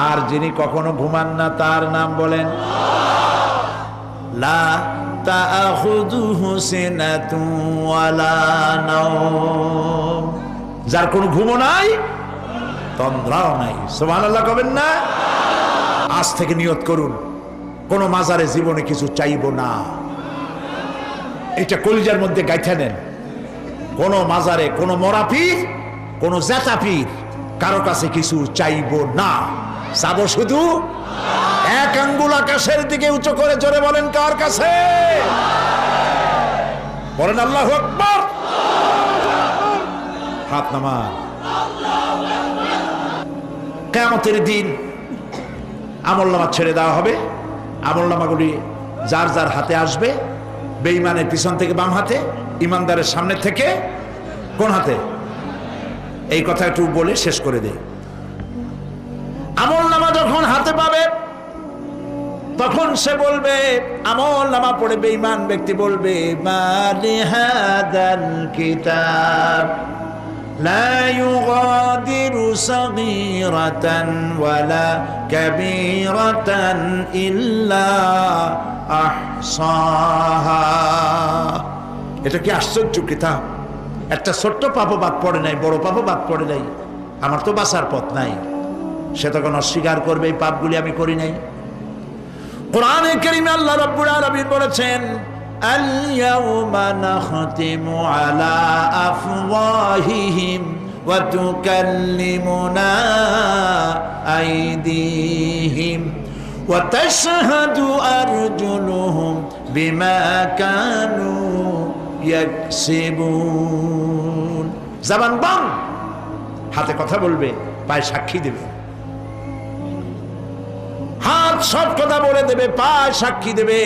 আর যিনি কখনো ঘুমান না তার নাম বলেন লা তাখুযুহু সিনাতুন ওয়ালা নাওম, যার কোনো ঘুমও নাই তন্দ্রাও নাই। সুবহানাল্লাহ কবেন না? আজ থেকে নিয়ত করুন, কোন মাজারে জীবনে কিছু চাইব না। এটা কলিজার মধ্যে গাইথা নেন। কোন মাজারে, কোন মরা পীর, কোন জেতা পীর, কারো কাছে কিছু চাইব না, চাবো শুধু এক আঙ্গুল আকাশের দিকে উঁচু করে জোরে বলেন, কার কাছে? বলেন আল্লাহু আকবার। হাত নামান। কিয়ামতের দিন আমলনামা ছেড়ে দেওয়া হবে। আমলনামাগুলি যার যার হাতে আসবে, বেঈমানের পিছন থেকে বাম হাতে, ইমানদারের সামনে থেকে কোন হাতে? এই কথা একটু বলে শেষ করে দেই। আমলনামা যখন হাতে পাবে তখন সে বলবে, আমলনামা পড়ে বেঈমান ব্যক্তি বলবে, মা লিহাদাল কিতাব লা ইউগাদিরু সাগীরাতান ওয়ালা কাবীরাতান ইল্লা আহসাহা। এটা কি আশ্চর্য কিতাব! একটা ছোট্ট পাপও বাদ পড়ে নাই, বড় পাপও বাদ পড়ে নাই। আমার তো বাঁচার পথ নাই। সে তখন অস্বীকার করবে, এই পাপগুলি আমি করি নাই। কোরআনে কারীমে আল্লাহ রাব্বুল আলামিন বলেছেন, আল ইয়াউমা নাখতিমু আলা আফওয়াহিহিম ওয়া তুকাল্লিমুনা আইদিহিম ওয়া তাশহাদু আরজুলুহুম বিমা কানু ইয়াকসিবুন। জবান বন্ধ, হাতে কথা বলবে, পায়ে সাক্ষী দেবে। হাত সব কথা বলে দেবে, পায়ে সাক্ষী দেবে।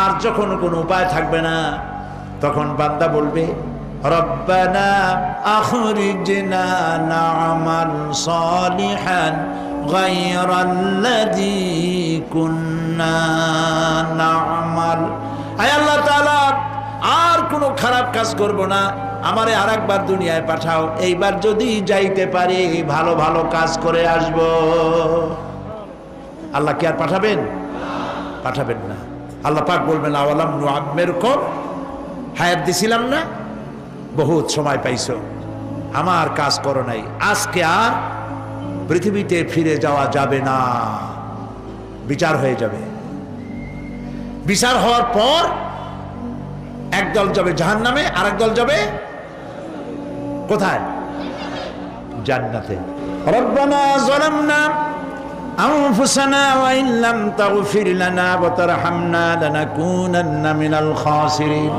আর যখন কোনো উপায় থাকবে না তখন বান্দা বলবে, রব্বানা আখরিজনা না'মাল সালিহান গায়রাল্লাযী কুন্না না'মাল। আয় আল্লাহ তাআলা, আর কোনো খারাপ কাজ করব না, আমারে আরেকবার দুনিয়ায় পাঠাও। এইবার যদি যাইতে পারি ভালো ভালো কাজ করে আসব। আল্লাহ কি আর পাঠাবেন? পাঠাবেন না। আল্লাহ পাক বলবেন, আওয়ালাম নুআম্মিরকুম, হায়াত দিছিলাম না, বহুত সময় পাইছো, আমার কাজ করো নাই, আজকে আর পৃথিবীতে ফিরে যাওয়া যাবে না। বিচার হয়ে যাবে। বিচার হওয়ার পর একদল যাবে জাহান্নামে, আরেক দল যাবে কোথায়? জান্নাতে। রব্বানা যালামনা আনফুসানা ওয়া ইন লাম তাগফির লানা ওয়া তারহামনা লানাকুনান্না মিনাল খাসিরিন।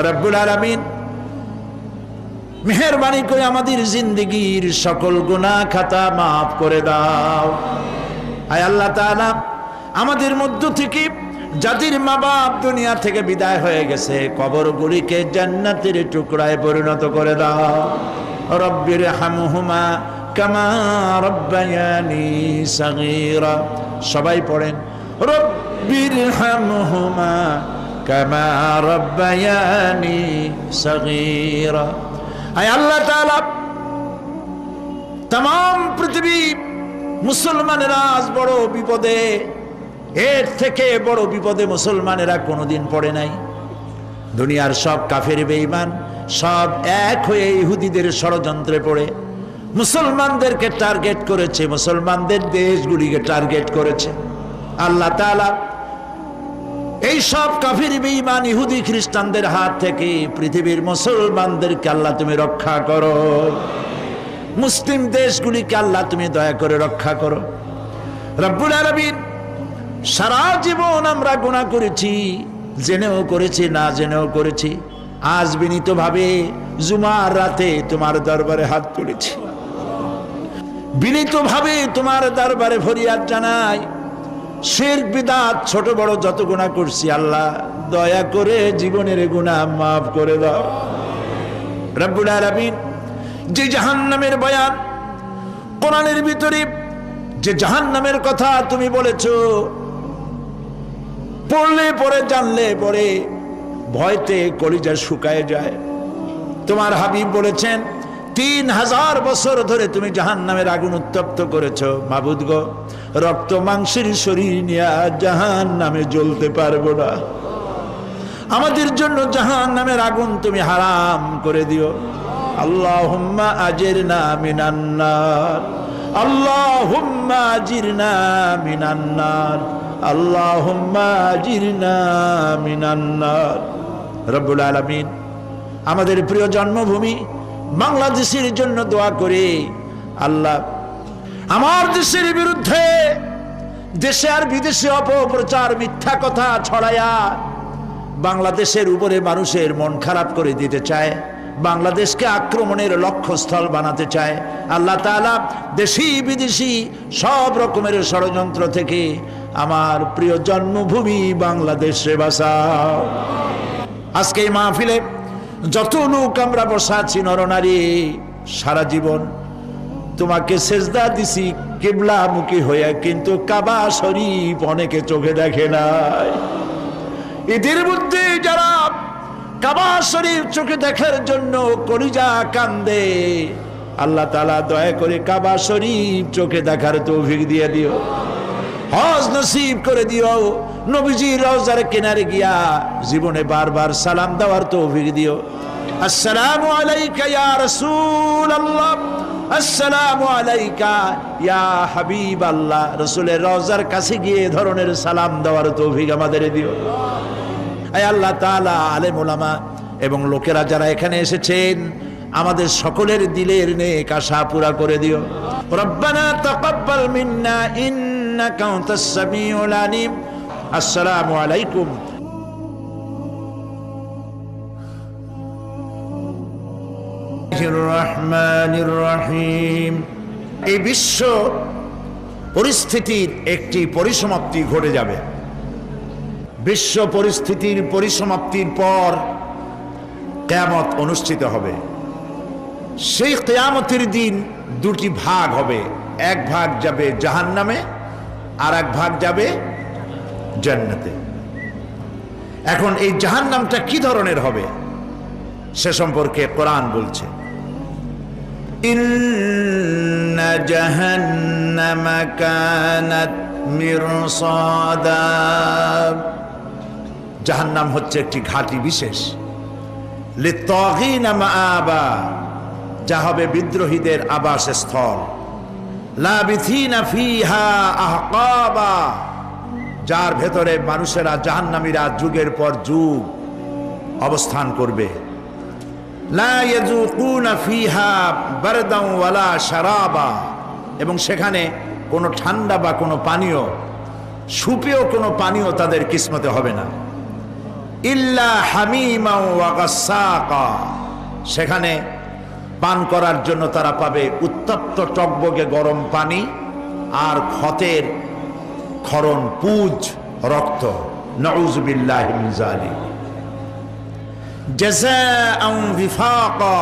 রব্বুল আলামিন, মেহেরবানি করে আমাদের জিন্দেগীর সকল গুনাহ খাতা মাফ করে দাও। আয় আল্লাহ তাআলা, আমাদের মধ্য থেকে যাদের মা বাপ দুনিয়া থেকে বিদায় হয়ে গেছে, কবরগুলিকে জান্নাতের টুকরায় পরিণত করে দাও। রব্বির হামহুমা কামা রব্বায়ানি সাগীরা। সবাই পড়েন, রব্বির হামহুমা কামা রব্বায়ানি সাগীরা। আয় আল্লাহ তাআলা, तमाम পৃথিবী মুসলমানেরা আজ বড় বিপদে, এর থেকে বড় বিপদে মুসলমানেরা কোনোদিন পড়ে নাই। দুনিয়ার সব কাফের বেঈমান সব এক হয়ে ইহুদিদের ষড়যন্ত্রে পড়ে মুসলমানদেরকে টার্গেট করেছে, মুসলমানদের দেশগুলিকে টার্গেট করেছে। আল্লাহ তাআলা এই সব কাফির বেঈমান ইহুদি খ্রিস্টানদের হাত থেকে পৃথিবীর মুসলমানদেরকে আল্লাহ তুমি রক্ষা করো, মুসলিম দেশগুলিকে আল্লাহ তুমি দয়া করে রক্ষা করো। রব্বুল আলামিন, সারা জীবন আমরা গুনাহ করেছি, জেনেও করেছি না জেনেও করেছি। আজ বিনীতভাবে জুমার রাতে তোমার দরবারে হাত তুলেছি, বিনীতভাবে তোমার দরবারে ফরিয়াদ জানাই। শিরক বিদআত ছোট বড় যত গুনাহ করছি আল্লাহ দয়া করে জীবনের গুনাহ মাফ করে দাও। রব্বুল আলামিন, যে জাহান্নামের বয়ান কোরআনের ভিতরে, যে জাহান্নামের কথা তুমি বলেছো, পড়লে পরে জানলে পরে ভয়তে কলিজা শুকায় যায়। তোমার হাবিব বলেছেন 3000 বছর ধরে তুমি জাহান্নামের আগুন উত্তপ্ত করেছো। মাবুদ গো, রক্ত মাংসের শরীর নিয়ে জাহান্নামে জ্বলতে পারবো না, আমাদের জন্য জাহান্নামের আগুন তুমি হারাম করে দিও। আল্লাহুম্মা আজিরনা মিনান নার, আল্লাহুম্মা আজিরনা মিনান নার, আল্লাহুম্মা আজিরনা মিনান নার। রব্বুল আলামিন, আমাদের প্রিয় জন্মভূমি বাংলাদেশের জন্য দোয়া করে আল্লাহ আমার দেশের বিরুদ্ধে দেশে আর বিদেশে অপপ্রচার মিথ্যা কথা ছড়ায়া বাংলাদেশের উপরে মানুষের মন খারাপ করে দিতে চায়, বাংলাদেশকে আক্রমণের লক্ষ্যস্থল বানাতে চায়। আল্লাহ তাআলা দেশি বিদেশি সব রকমের ষড়যন্ত্র থেকে আমার প্রিয় জন্মভূমি বাংলাদেশে বাঁচাও। আজকে এই মাহফিলে যত লোক আমরা বসা আছি নরনারী, সারা জীবন তোমাকে সেজদা দিছি কিবলামুখী হয়ে, কিন্তু কাবা শরীফ অনেকে চোখে দেখে নাই। এদের মধ্যে যারা কাবা শরীফ চোখে দেখার জন্য কলিজা কান্দে, আল্লাহ তাআলা দয়া করে কাবা শরীফ চোখে দেখার তৌফিক দিয়ে দিও, হজ নসিব করে দিও, নবীজির রওজার কিনারে গিয়া জীবনে বারবার সালাম দেওয়ার তৌফিক দিও। আসসালামু আলাইকা ইয়া রাসূলুল্লাহ, আসসালামু আলাইকা ইয়া হাবিবাল্লাহ। রাসূলের রওজার কাছে গিয়ে এ ধরনের সালাম দেওয়ার তৌফিক আমাদের দিও। আয় আল্লাহ তাআলা, আলেম ওলামা এবং লোকেরা যারা এখানে এসেছেন আমাদের সকলের দিলের নেক আশা পুরা করে দিও। রব্বানা তাকাব্বাল মিন্না ইন্নাকা আনতাস সামিউল আলিম। আসসালামু আলাইকুম। রহমানির রহিম। এই বিশ্ব পরিস্থিতির একটি পরিসমাপ্তি ঘটে যাবে। বিশ্ব পরিস্থিতির পরিসমাপ্তির পর কিয়ামত অনুষ্ঠিত হবে। সেই কিয়ামতের দিন দুটি ভাগ হবে, এক ভাগ যাবে জাহান্নামে আর এক ভাগ যাবে জান্নাতে। এখন এই জাহান্নামটা কি ধরনের হবে সে সম্পর্কে কোরআন বলছে, ইন্না জাহান্নামা কানাত মিরসাদা। জাহান্নাম হচ্ছে একটি ঘাঁটি বিশেষ, লিত্তাগিনা মাআবা, যা হবে বিদ্রোহীদের আবাসস্থল, লাবিথিনা ফিহা আহকাবা, যার ভেতরে মানুষেরা জাহান্নামীরা যুগের পর যুগ অবস্থান করবে। লা ইয়াযুকুনা ফিহা বারদান ওয়ালা শারাবা, এবং সেখানে কোনো ঠান্ডা বা কোনো পানীয়, সুপেয় কোনো পানীয় তাদের কিসমতে হবে না। ইল্লা হামিমা ওয়া গাসসাকা, সেখানে পান করার জন্য তারা পাবে উত্তপ্ত টকবগে গরম পানি আর ক্ষতের ক্ষরণ পুজ রক্ত। নাউযু বিল্লাহি মিন যালিক। জাযাআন বিফাকা,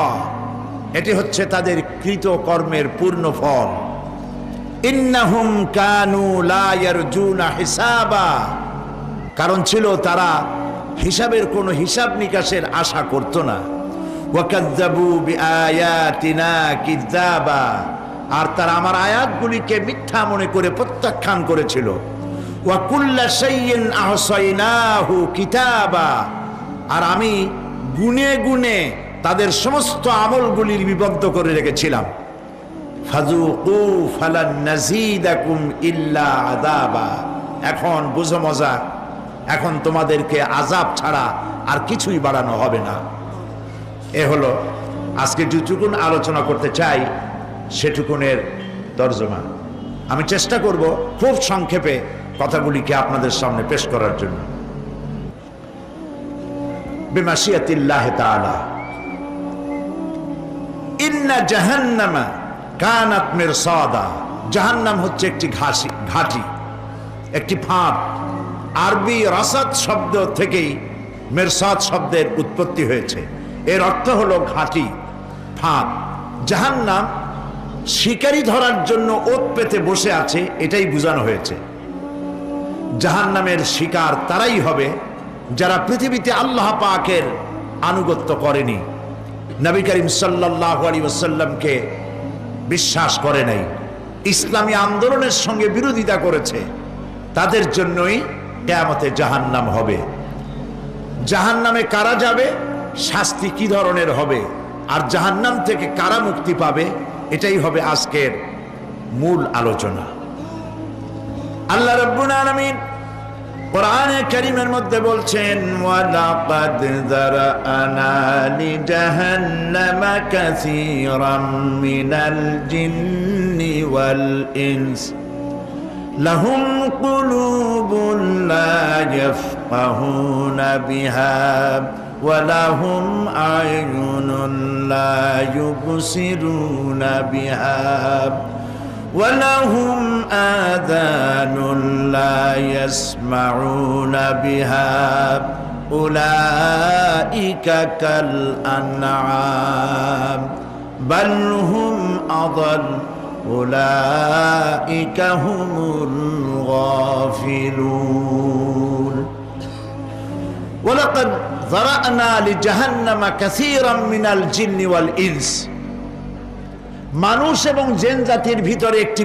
এটি হচ্ছে তাদের কৃত কর্মের পূর্ণ ফল। ইন্নাহুম কানু লা ইয়ারজুনা হিসাবা, কারণ ছিল তারা হিসাবের কোনো হিসাব নিকাশের আশা করত না। ওয়াকাযযাবু বিআয়াতিনা কিযাবা, আর তারা আমার আয়াতগুলিকে মিথ্যা মনে করে প্রত্যাখ্যান করেছিল। ওয়া কুল্লা শাইইন আহসাইনাহু কিতাবা, আর আমি গুনে গুনে তাদের সমস্ত আমলগুলি লিপিবদ্ধ করে রেখেছিলাম। ফাযুকু ফালান নাযীদাকুম ইল্লা আযাবা, এখন বুঝো মজা, এখন তোমাদেরকে আযাব ছাড়া আর কিছুই বাড়ানো হবে না। এ হলো আজকে যেটুকুন আলোচনা করতে চাই সেটুকুনের তরজমা। আমি চেষ্টা করব খুব সংক্ষেপে কথাগুলিকে আপনাদের সামনে পেশ করার জন্য। বিমাশিয়াতিল্লাহি তাআলা। ইন্না জাহান্নামা কানাত মিরসাদা। জাহান্নাম হচ্ছে একটি ঘাঁটি, একটি ফাঁদ। আরবি রাসাদ শব্দ থেকেই মিরসাদ শব্দের উৎপত্তি হয়েছে। এর অর্থ হলো ঘাঁটি, ফাঁদ। জাহান্নাম শিকারি ধরার জন্য ওত পেতে বসে আছে, এটাই বোঝানো হয়েছে। জাহান্নামের শিকার তারাই হবে যারা পৃথিবীতে আল্লাহ পাকের আনুগত্য করেনি, নবী করিম সাল্লাল্লাহু আলাইহি ওয়াসাল্লামকে বিশ্বাস করে নাই, ইসলামী আন্দোলনের সঙ্গে বিরোধিতা করেছে, তাদের জন্যই কিয়ামতে জাহান্নাম হবে। জাহান্নামে কারা যাবে, শাস্তি কি ধরনের হবে, আর জাহান্নাম থেকে কারা মুক্তি পাবে, এটাই হবে আজকের মূল আলোচনা। আল্লাহ রাব্বুল আলামিন কোরআনে কারীমের মধ্যে বলছেন, ওয়ালাকাদ যারানা লিজাহান্নামা কাসীরাম মিনাল জিন্নি ওয়াল ইনস লাহুম কুলুবুন লা ইয়াফকাহুনা বিহা ওয়া লাহুম আ'য়ুনুন লা ইউবসিরুনা বিহা ولهم آذان لا يسمعون بها أولئك كالأنعام بل هم أضل أولئك هم الغافلون ولقد ذرأنا لجهنم كثيرا من الجن والإنس। মানুষ এবং জিন জাতির ভিতরে একটি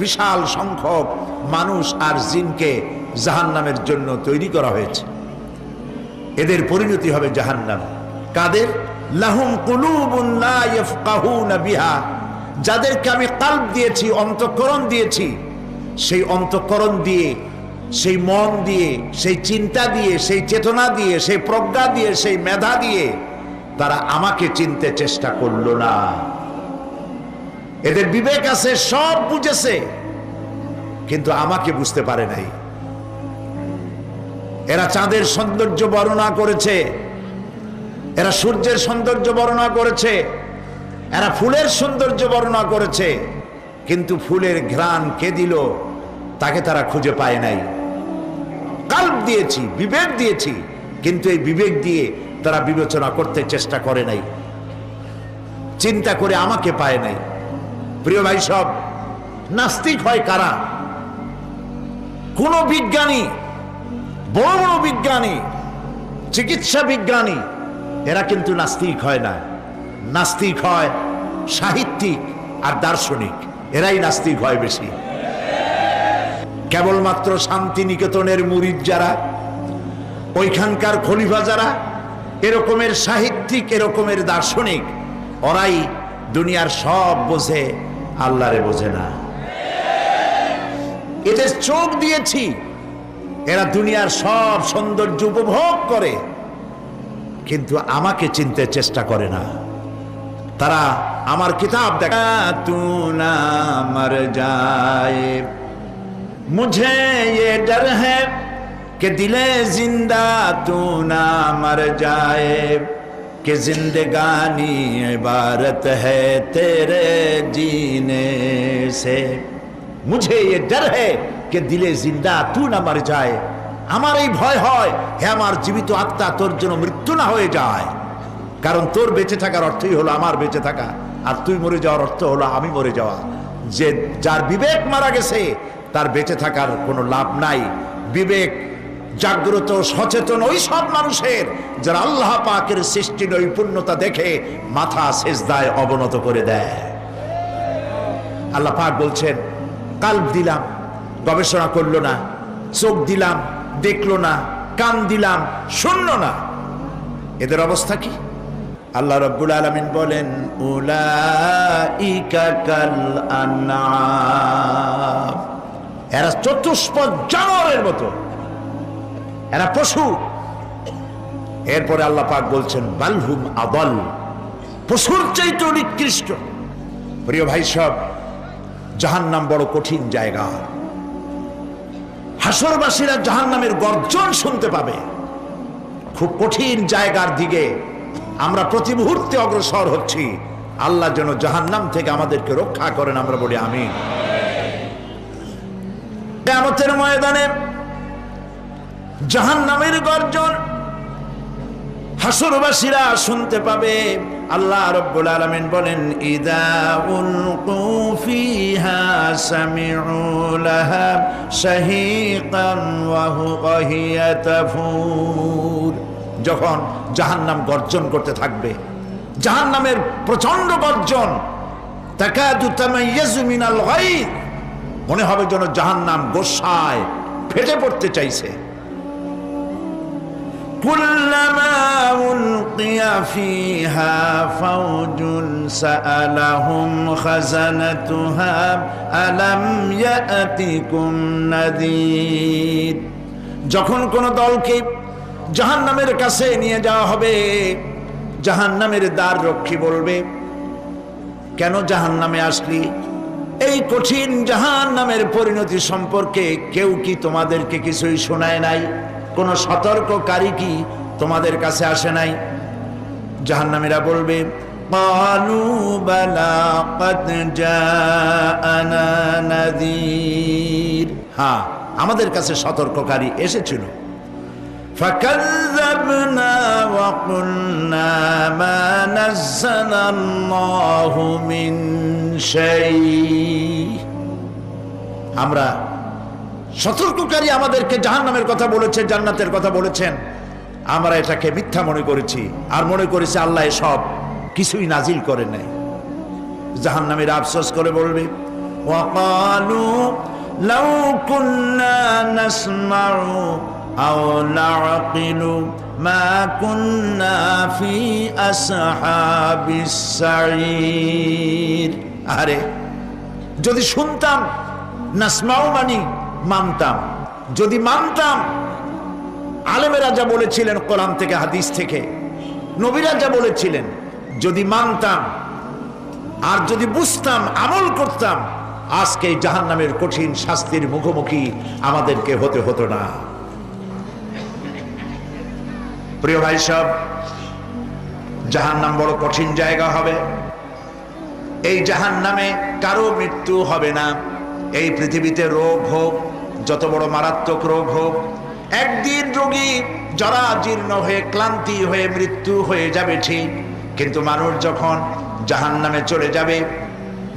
বিশাল সংখ্যক মানুষ আর জিনকে জাহান্নামের জন্য তৈরি করা হয়েছে। এদের পরিণতি হবে জাহান্নাম। কাদের? লাহুম কুলুবুন লা ইয়াফকাহুনা বিহা, যাদেরকে আমি কলব দিয়েছি, অন্তঃকরণ দিয়েছি, সেই অন্তঃকরণ দিয়ে, সেই মন দিয়ে, সেই চিন্তা দিয়ে, সেই চেতনা দিয়ে, সেই প্রজ্ঞা দিয়ে, সেই মেধা দিয়ে তারা আমাকে চিনতে চেষ্টা করলো না। এদের বিবেক আছে, সব বুঝেছে, কিন্তু আমাকে বুঝতে পারে নাই। এরা চাঁদের সৌন্দর্য বর্ণনা করেছে, এরা সূর্যের সৌন্দর্য বর্ণনা করেছে, এরা ফুলের সৌন্দর্য বর্ণনা করেছে, কিন্তু ফুলের ঘ্রাণ কে দিল তাকে তারা খুঁজে পায় নাই। কলব দিয়েছি, বিবেক দিয়েছি, কিন্তু এই বিবেক দিয়ে তারা বিবেচনা করতে চেষ্টা করে নাই, চিন্তা করে আমাকে পায় নাই। প্রিয় ভাই, সব নাস্তিক হয় কারা? কোন বিজ্ঞানী, বড় বড় বিজ্ঞানী, চিকিৎসা বিজ্ঞানী, এরা কিন্তু নাস্তিক হয় না। নাস্তিক হয় সাহিত্যিক আর দার্শনিক, এরাই নাস্তিক হয় বেশি। কেবলমাত্র শান্তিনিকেতনের মুরিদ যারা, ওইখানকার খলিফা যারা, এরকমের সাহিত্যিক, এরকমের দার্শনিক, ওরাই দুনিয়ার সব বোঝে, আল্লাহরে বোঝে না। এদের চোখ দিয়েছি, এরা দুনিয়ার সব সৌন্দর্য উপভোগ করে, কিন্তু আমাকে চিনতে চেষ্টা করে না। তারা আমার কিতাব দেখা তু না মর যায়, মুঝে ये डर है कि दिले जिंदा तू ना मर जाए, कि जिंदगानी इबारत है तेरे जीने से, मुझे ये डर है कि दिले जिंदा तू ना मर जाए। আমার এই ভয় হয়, হে আমার জীবিত আত্মা, তোর জন্য মৃত্যু না হয়ে যায়। কারণ তোর বেঁচে থাকার অর্থই হলো আমার বেঁচে থাকা, আর তুই মরে যাওয়ার অর্থ হলো আমি মরে যাওয়া। যে যার বিবেক মারা গেছে তার বেঁচে থাকার কোনো লাভ নাই। বিবেক জাগ্রত সচেতন ওই সব মানুষের যারা আল্লাহ পাকের সৃষ্টি নৈপুণ্যতা দেখে মাথা সেজদায় অবনত করে দেয়। আল্লাহ পাক বলছেন, কলব দিলাম, গবেষণা করলো না, চোখ দিলাম, দেখলো না, কান দিলাম, শুনলো না, এদের অবস্থা কি? আল্লাহ রাব্বুল আলামিন বলেন উলাইকা কাল আনআম, এরা চতুষ্পদ জানোয়ারের মতো, এরা পশু। এরপরে আল্লাহ পাক বলছেন বালহুম আদাল, পশুর চাইতে নিকৃষ্ট। প্রিয় ভাই সব, জাহান্নাম বড় কঠিন জায়গা। হাসরবাসীরা জাহান্নামের গর্জন শুনতে পাবে। খুব কঠিন জায়গার দিকে আমরা প্রতি মুহূর্তে অগ্রসর হচ্ছি। আল্লাহ যেন জাহান্নাম থেকে আমাদেরকে রক্ষা করেন, আমরা বলি আমিন। কিয়ামতের ময়দানে জাহান্নামের গর্জন হাসরবাসীরা শুনতে পাবে। আল্লাহ রাব্বুল আলামিন বলেন ইদা উলকু ফিহা সামিউ লাহা শাহীকান ওয়া হিয়া তাফুর, যখন জাহান্নাম গর্জন করতে থাকবে, জাহান্নামের প্রচন্ড গর্জন, তাকাদু তামাইয়াজু মিনাল গায়দ, মনে হবে যেন জাহান্নাম গোসায় ফেটে পড়তে চাইছে। কুল্লামা উলকিয়া ফিহা ফাওজুন সাআলাহুম খাজানাতুহা আলাম ইয়াতিকুম নাযীর, যখন কোন দলকে জাহান্নামের কাছে নিয়ে যাওয়া হবে, জাহান্নামের দ্বার রক্ষী বলবে কেন জাহান্নামে আসলি? এই কঠিন জাহান্নামের পরিণতি সম্পর্কে কেউ কি তোমাদেরকে কিছুই শোনায় নাই? কোন সতর্ককারী কি তোমাদের কাছে আসে নাই? জাহান্নামীরা বলবে ক্বালু বালা ক্বাদ জাআনা নাযীর, হ্যাঁ আমাদের কাছে সতর্ককারী এসেছিল। ফাকাযযাবনা ওয়া কুলনা মা নাযালাল্লাহু মিন শাই, আমরা সতর্ককারী আমাদেরকে জাহান্নামের কথা বলেছে, জান্নাতের কথা বলেছেন, আমরা এটাকে মিথ্যা মনে করেছি আর মনে করেছি আল্লাহ সব কিছুই নাজিল করে নাই। জাহান্নামীরা আফসোস করে বলবে ওয়াকালু লাউ কুন্না নাসমাউ আও নাআকিলু মা কুন্না ফি আসহাবিস সাঈর, আরে যদি শুনতাম, নাসমাউ মানি মানতাম, যদি মানতাম, আলেমেরা যা বলেছিলেন কোরআন থেকে হাদিস থেকে, নবীরা যা বলেছিলেন, যদি মানতাম আর যদি বুঝতাম, আমল করতাম, আজকে জাহান্নামের কঠিন শাস্তির মুখোমুখি আমাদেরকে হতে হতো না। প্রিয় ভাই সব, জাহান্নাম বড় কঠিন জায়গা হবে। এই জাহান্নামে কারো মৃত্যু হবে না। এই পৃথিবীতে রোগ হোক, যত বড় মারাত্মক রোগ হোক, একদিন রোগী জরা জীর্ণ হয়ে ক্লান্তি হয়ে মৃত্যু হয়ে যাবে ঠিক, কিন্তু মানুষ যখন জাহান্নামে চলে যাবে,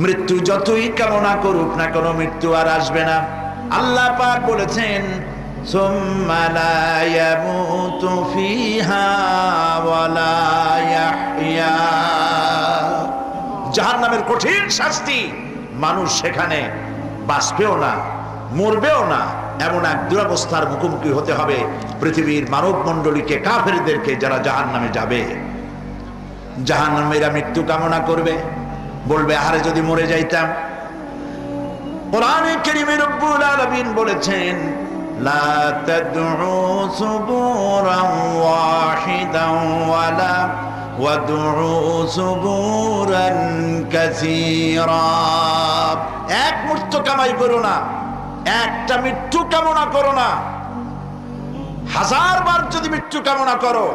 মৃত্যু যতই কামনা করুক না কেন, মৃত্যু আর আসবে না। আল্লাহ পাক বলেছেন সুম্মা লা ইয়ামুতু ফিহা ওয়া লা ইয়াহইয়া, জাহান্নামের কঠিন শাস্তি, মানুষ সেখানে বাঁচবেও না, মরবেও না, এমন এক দুরবস্থার মুখোমুখি হতে হবে পৃথিবীর মানব মণ্ডলীকে, কাফেরদেরকে, যারা জাহান্নামে যাবে। জাহান্নামীরা মৃত্যু কামনা করবে, বলবে আরে যদি মরে যাইতাম। কোরআনে কারীমে রব্বুল আলামিন বলেছেন লা তাদউ সুবুরান ওয়াহিদান ওয়ালা ওয়াদউ সুবুরান কাসীরা, এক মৃত্যু কামাই করো না, একটা মৃত্যু কামনা করো না, 1000 বার যদি মৃত্যু কামনা করো,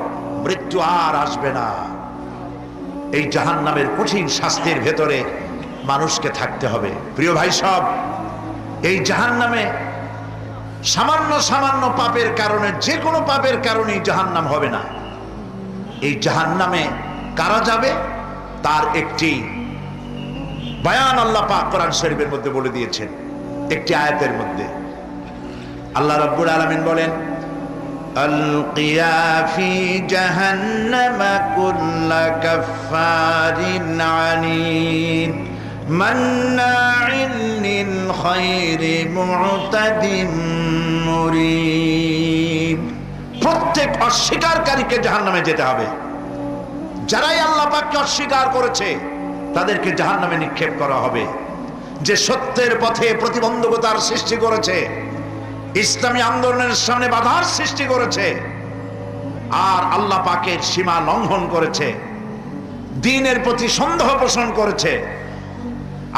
মৃত্যু আর আসবে না। এই জাহান্নামের কঠিন শাস্তির ভেতরে মানুষকে থাকতে হবে। প্রিয় ভাই সব, এই জাহান্নামে সামান্য সামান্য পাপের কারণে, যে কোনো পাপের কারণেই জাহান্নাম হবে না। এই জাহান্নামে কারা যাবে তার একটি বয়ান আল্লাহ পাক কোরআন শরীফের মধ্যে বলে দিয়েছেন। একটি আয়াতের মধ্যে আল্লাহ রাব্বুল আলামিন বলেন আলকিয়া ফি জাহান্নামা কুল্লা কাফফারিন আনিদ মান্নাইন লিল খায়রি মু'তাদিম মুরিব, প্রত্যেক অস্বীকারীকে জাহান্নামে যেতে হবে। যারাই আল্লাহ পাককে অস্বীকার করেছে তাদেরকে জাহান্নামে নিক্ষেপ করা হবে। যে সত্যের পথে প্রতিবন্ধকতার সৃষ্টি করেছে, ইসলামী আন্দোলনের সামনে বাধার সৃষ্টি করেছে, আর আল্লাহ পাকের সীমা লঙ্ঘন করেছে, দ্বীনের প্রতি সন্দেহ পোষণ করেছে,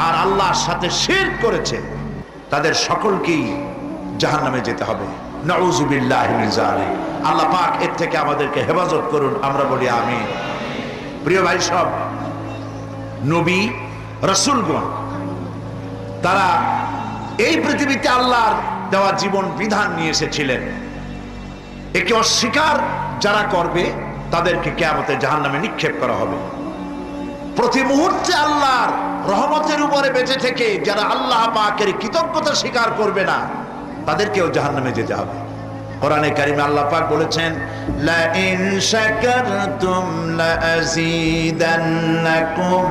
আর আল্লাহর সাথে শিরক করেছে, তাদের সকলকেই জাহান্নামে যেতে হবে। নাউযুবিল্লাহি মিন যালিক। আল্লাহ পাক এর থেকে আমাদেরকে হেফাজত করুন, আমরা বলি আমিন। প্রিয় ভাই সব, নবী রাসূলগণ তারা এই পৃথিবীতে আল্লাহর দেওয়া জীবন বিধান নিয়ে এসেছিলেন। একে অস্বীকার যারা করবে তাদেরকে কিয়ামতে জাহান্নামে নিক্ষেপ করা হবে। প্রতি মুহূর্তে আল্লাহর রহমতের উপরে বেঁচে থেকে যারা আল্লাহ পাকের কৃতজ্ঞতা স্বীকার করবে না তাদেরকেও জাহান্নামে যেতে হবে। কোরআনে কারিমে আল্লাহ পাক বলেছেন, লা ইন শাকারতুম লা আযীদান্নাকুম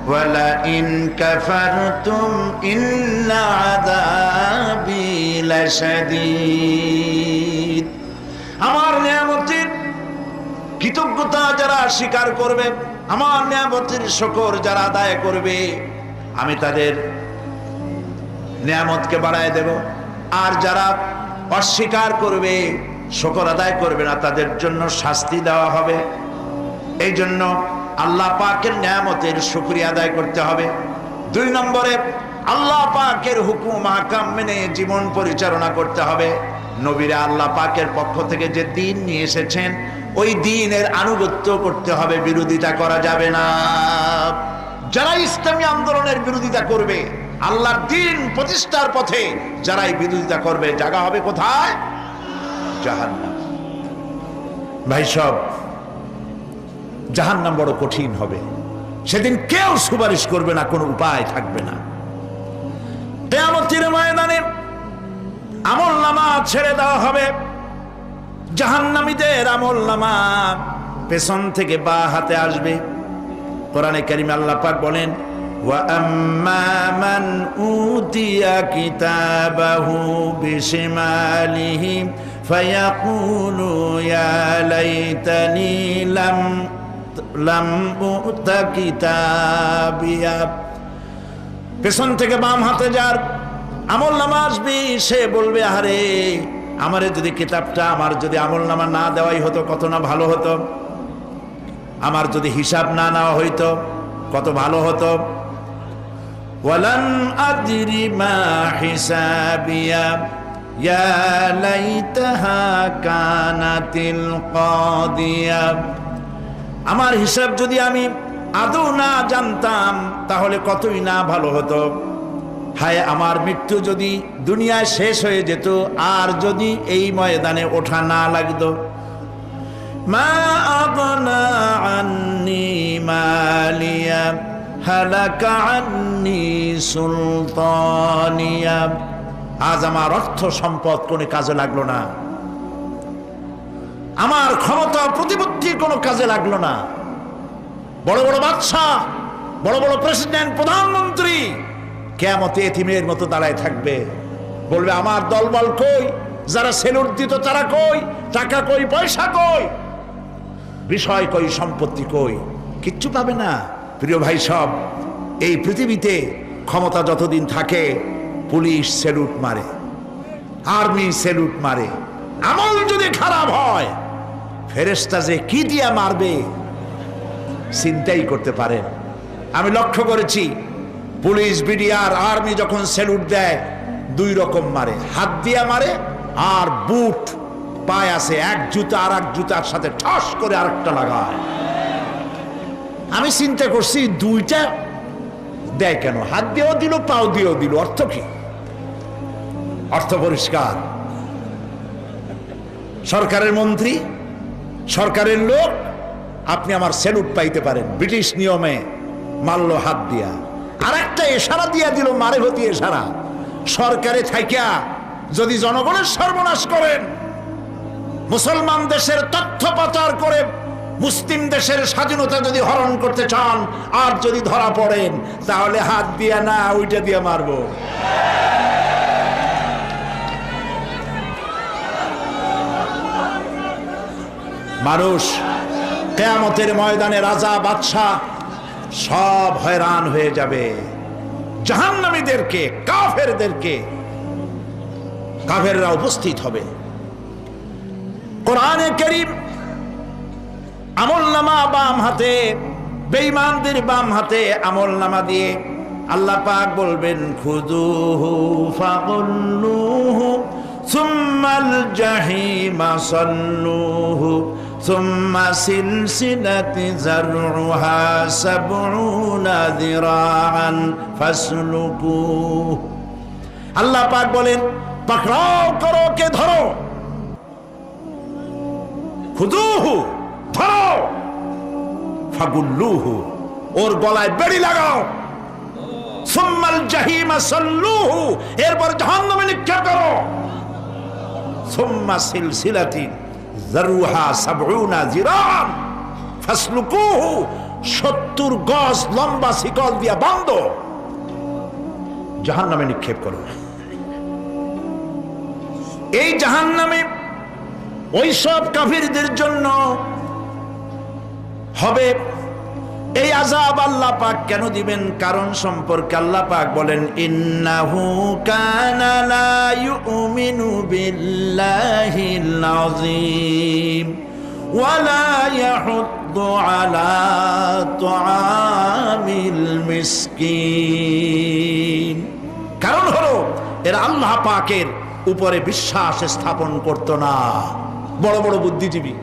ওয়া লা ইন কাফারতুম ইন্না আযাবি লাশাদীদ। আমার নিয়ামতের কৃতজ্ঞতা যারা স্বীকার করবে, আমার নিয়ামতের শুকর যারা আদায় করবে, আমি তাদের নিয়ামতকে বাড়ায় দেব। আর যারা অস্বীকার করবে, শুকর আদায় করবে না, তাদের জন্য শাস্তি দেওয়া হবে। এই জন্য আল্লাহ পাকের নিয়ামতের শুকরিয়া আদায় করতে হবে। 2 নম্বরে আল্লাহ পাকের হুকুম আহকাম মেনে জীবন পরিচালনা করতে হবে। নবীরা আল্লাহ পাকের পক্ষ থেকে যে দ্বীন নিয়ে এসেছেন ওই দ্বীনের আনুগত্য করতে হবে, বিরোধিতা করা যাবে না। যারা ইসলামী আন্দোলনের বিরোধিতা করবে, আল্লাহর দ্বীন প্রতিষ্ঠার পথে যারাই বিরোধিতা করবে, জায়গা হবে কোথায়? জাহান্নাম। ভাই সব, জাহান্নাম বড় কঠিন হবে। সেদিন কেউ সুপারিশ করবে না, কোনো উপায় থাকবে না। কিয়ামতের ময়দানে আমলনামা ছেড়ে দেওয়া হবে। জাহান্নামীদের আমলনামা পেছন থেকে বা হাতে আসবে। কোরআনে কারিমে আল্লাহ পাক বলেন, ওয়া আম্মা মান উতিয়া কিতাবাহু বিশিমালিহি ফায়াকুলু ইয়া লাইতানি লাম উতা কিতাবিয়া। পেছন থেকে বাম হাতে যার আমলনামা আসবে, সে বলবে, আরে আমারে যদি কিতাবটা, আমার যদি আমলনামা না দেওয়াই হতো কত না ভালো হতো, আমার যদি হিসাব না নেওয়া হইতো কত ভালো হতো। ওয়ালান আদরি মা হিসাবিয়া ইয়া লাইতাহা কানাতিল কাদিয়া। আমার হিসাব যদি আমি আদৌ না জানতাম তাহলে কতই না ভালো হতো। হায় আমার মৃত্যু যদি দুনিয়ায় শেষ হয়ে যেত, আর যদি এই ময়দানে ওঠা না লাগতো। মা আগনা আন্নি মালিয়া হালাকা আন্নি সুলতানিয়া। আজ আমার অর্থ সম্পদ কোনো কাজে লাগলো না, আমার ক্ষমতা প্রতিপত্তি কোনো কাজে লাগলো না। বড় বড় বাদশা, বড় বড় প্রেসিডেন্ট, প্রধানমন্ত্রী কিয়ামতে এতিমের মতো দাঁড়ায় থাকবে, বলবে আমার দলবল কই, যারা সেলুট দিত তারা কই, টাকা কই, পয়সা কই, বিষয় কই, সম্পত্তি কই, কিচ্ছু পাবে না। প্রিয় ভাই সব, এই পৃথিবীতে ক্ষমতা যতদিন থাকে পুলিশ সেলুট মারে, আর্মি সেলুট মারে। আমল যদি খারাপ হয় ফেরেশতা যে কি দিয়া মারবে চিন্তাই করতে পারেন। আমি লক্ষ্য করেছি পুলিশ, বিডিআর, আর্মি যখন সেলুট দেয় 2 রকম মারে, হাত দিয়া মারে আর বুট পায় আছে, এক জুতা আর এক জুতার সাথে ঠস করে আরেকটা লাগায়। আমি চিন্তা করছি 2টা দেয় কেন, হাত দিয়েও দিল পাও দিয়েও দিল, অর্থ কি? অর্থ পরিষ্কার। সরকারের মন্ত্রী, সরকারের লোক, আপনি আমার সেলুট পাইতে পারেন, ব্রিটিশ নিয়মে মারল হাত দিয়া, আর একটা ইশারা দিয়া দিল, মারে হতি ইশারা। সরকারে থাইকা যদি জনগণের সর্বনাশ করেন, মুসলমান দেশের তথ্য পাচার করে মুসলিম দেশের স্বাধীনতা যদি হরণ করতে চান, আর যদি ধরা পড়েন, তাহলে হাত দিয়া না ওইটা দিয়ে মারবো। মানুষ কিয়ামতের ময়দানে রাজা বাদশা সব হয়রান হয়ে যাবে। জাহান্নামীদেরকে, কাফেররা উপস্থিত হবে। কোরআনে কারীম আমলনামা বাম হাতে, বেঈমানদের বাম হাতে আমলনামা দিয়ে আল্লাহ পাক বলবেন খুযুহু ফাগুল্লুহু সুম্মাল জাহিমা সাল্লুহু সুম্মা সিলসিলাতি যারউহা সাবউনা যিরাআন ফাসলুকুহু। আল্লাহ পাক বলেন পাকড়াও করো, কে ধরো, খুযুহু ধরো, ফাগুল্লুহু ওর গলায় বেড়ি লাগাও, সুম্মাল জাহিমা সাল্লুহু এরপর জাহান্নামে নিক্ষেপ করো, সুম্মা সিলসিলাতি যারউহা সাবউনা যিরাআন ফাসলুকুহু 70 গজ লম্বা শিকল দিয়া বাঁধো, জাহান্নামে নিক্ষেপ করো। এই জাহান্নামে ওই সব কাফিরদের জন্য হবে এই আযাব। আল্লাহ পাক কেন দিবেন কারণ সম্পর্কে আল্লাহ পাক বলেন ইন্নাহু কানা লা ইউমিনু বিল্লাহিল আযীম ওয়া লা ইয়াহুদ্দু আলা তুআমিল মিসকিন। কারণ হলো এরা আল্লাহ পাকের উপরে বিশ্বাস স্থাপন করত না। বড় বড় বুদ্ধিজীবী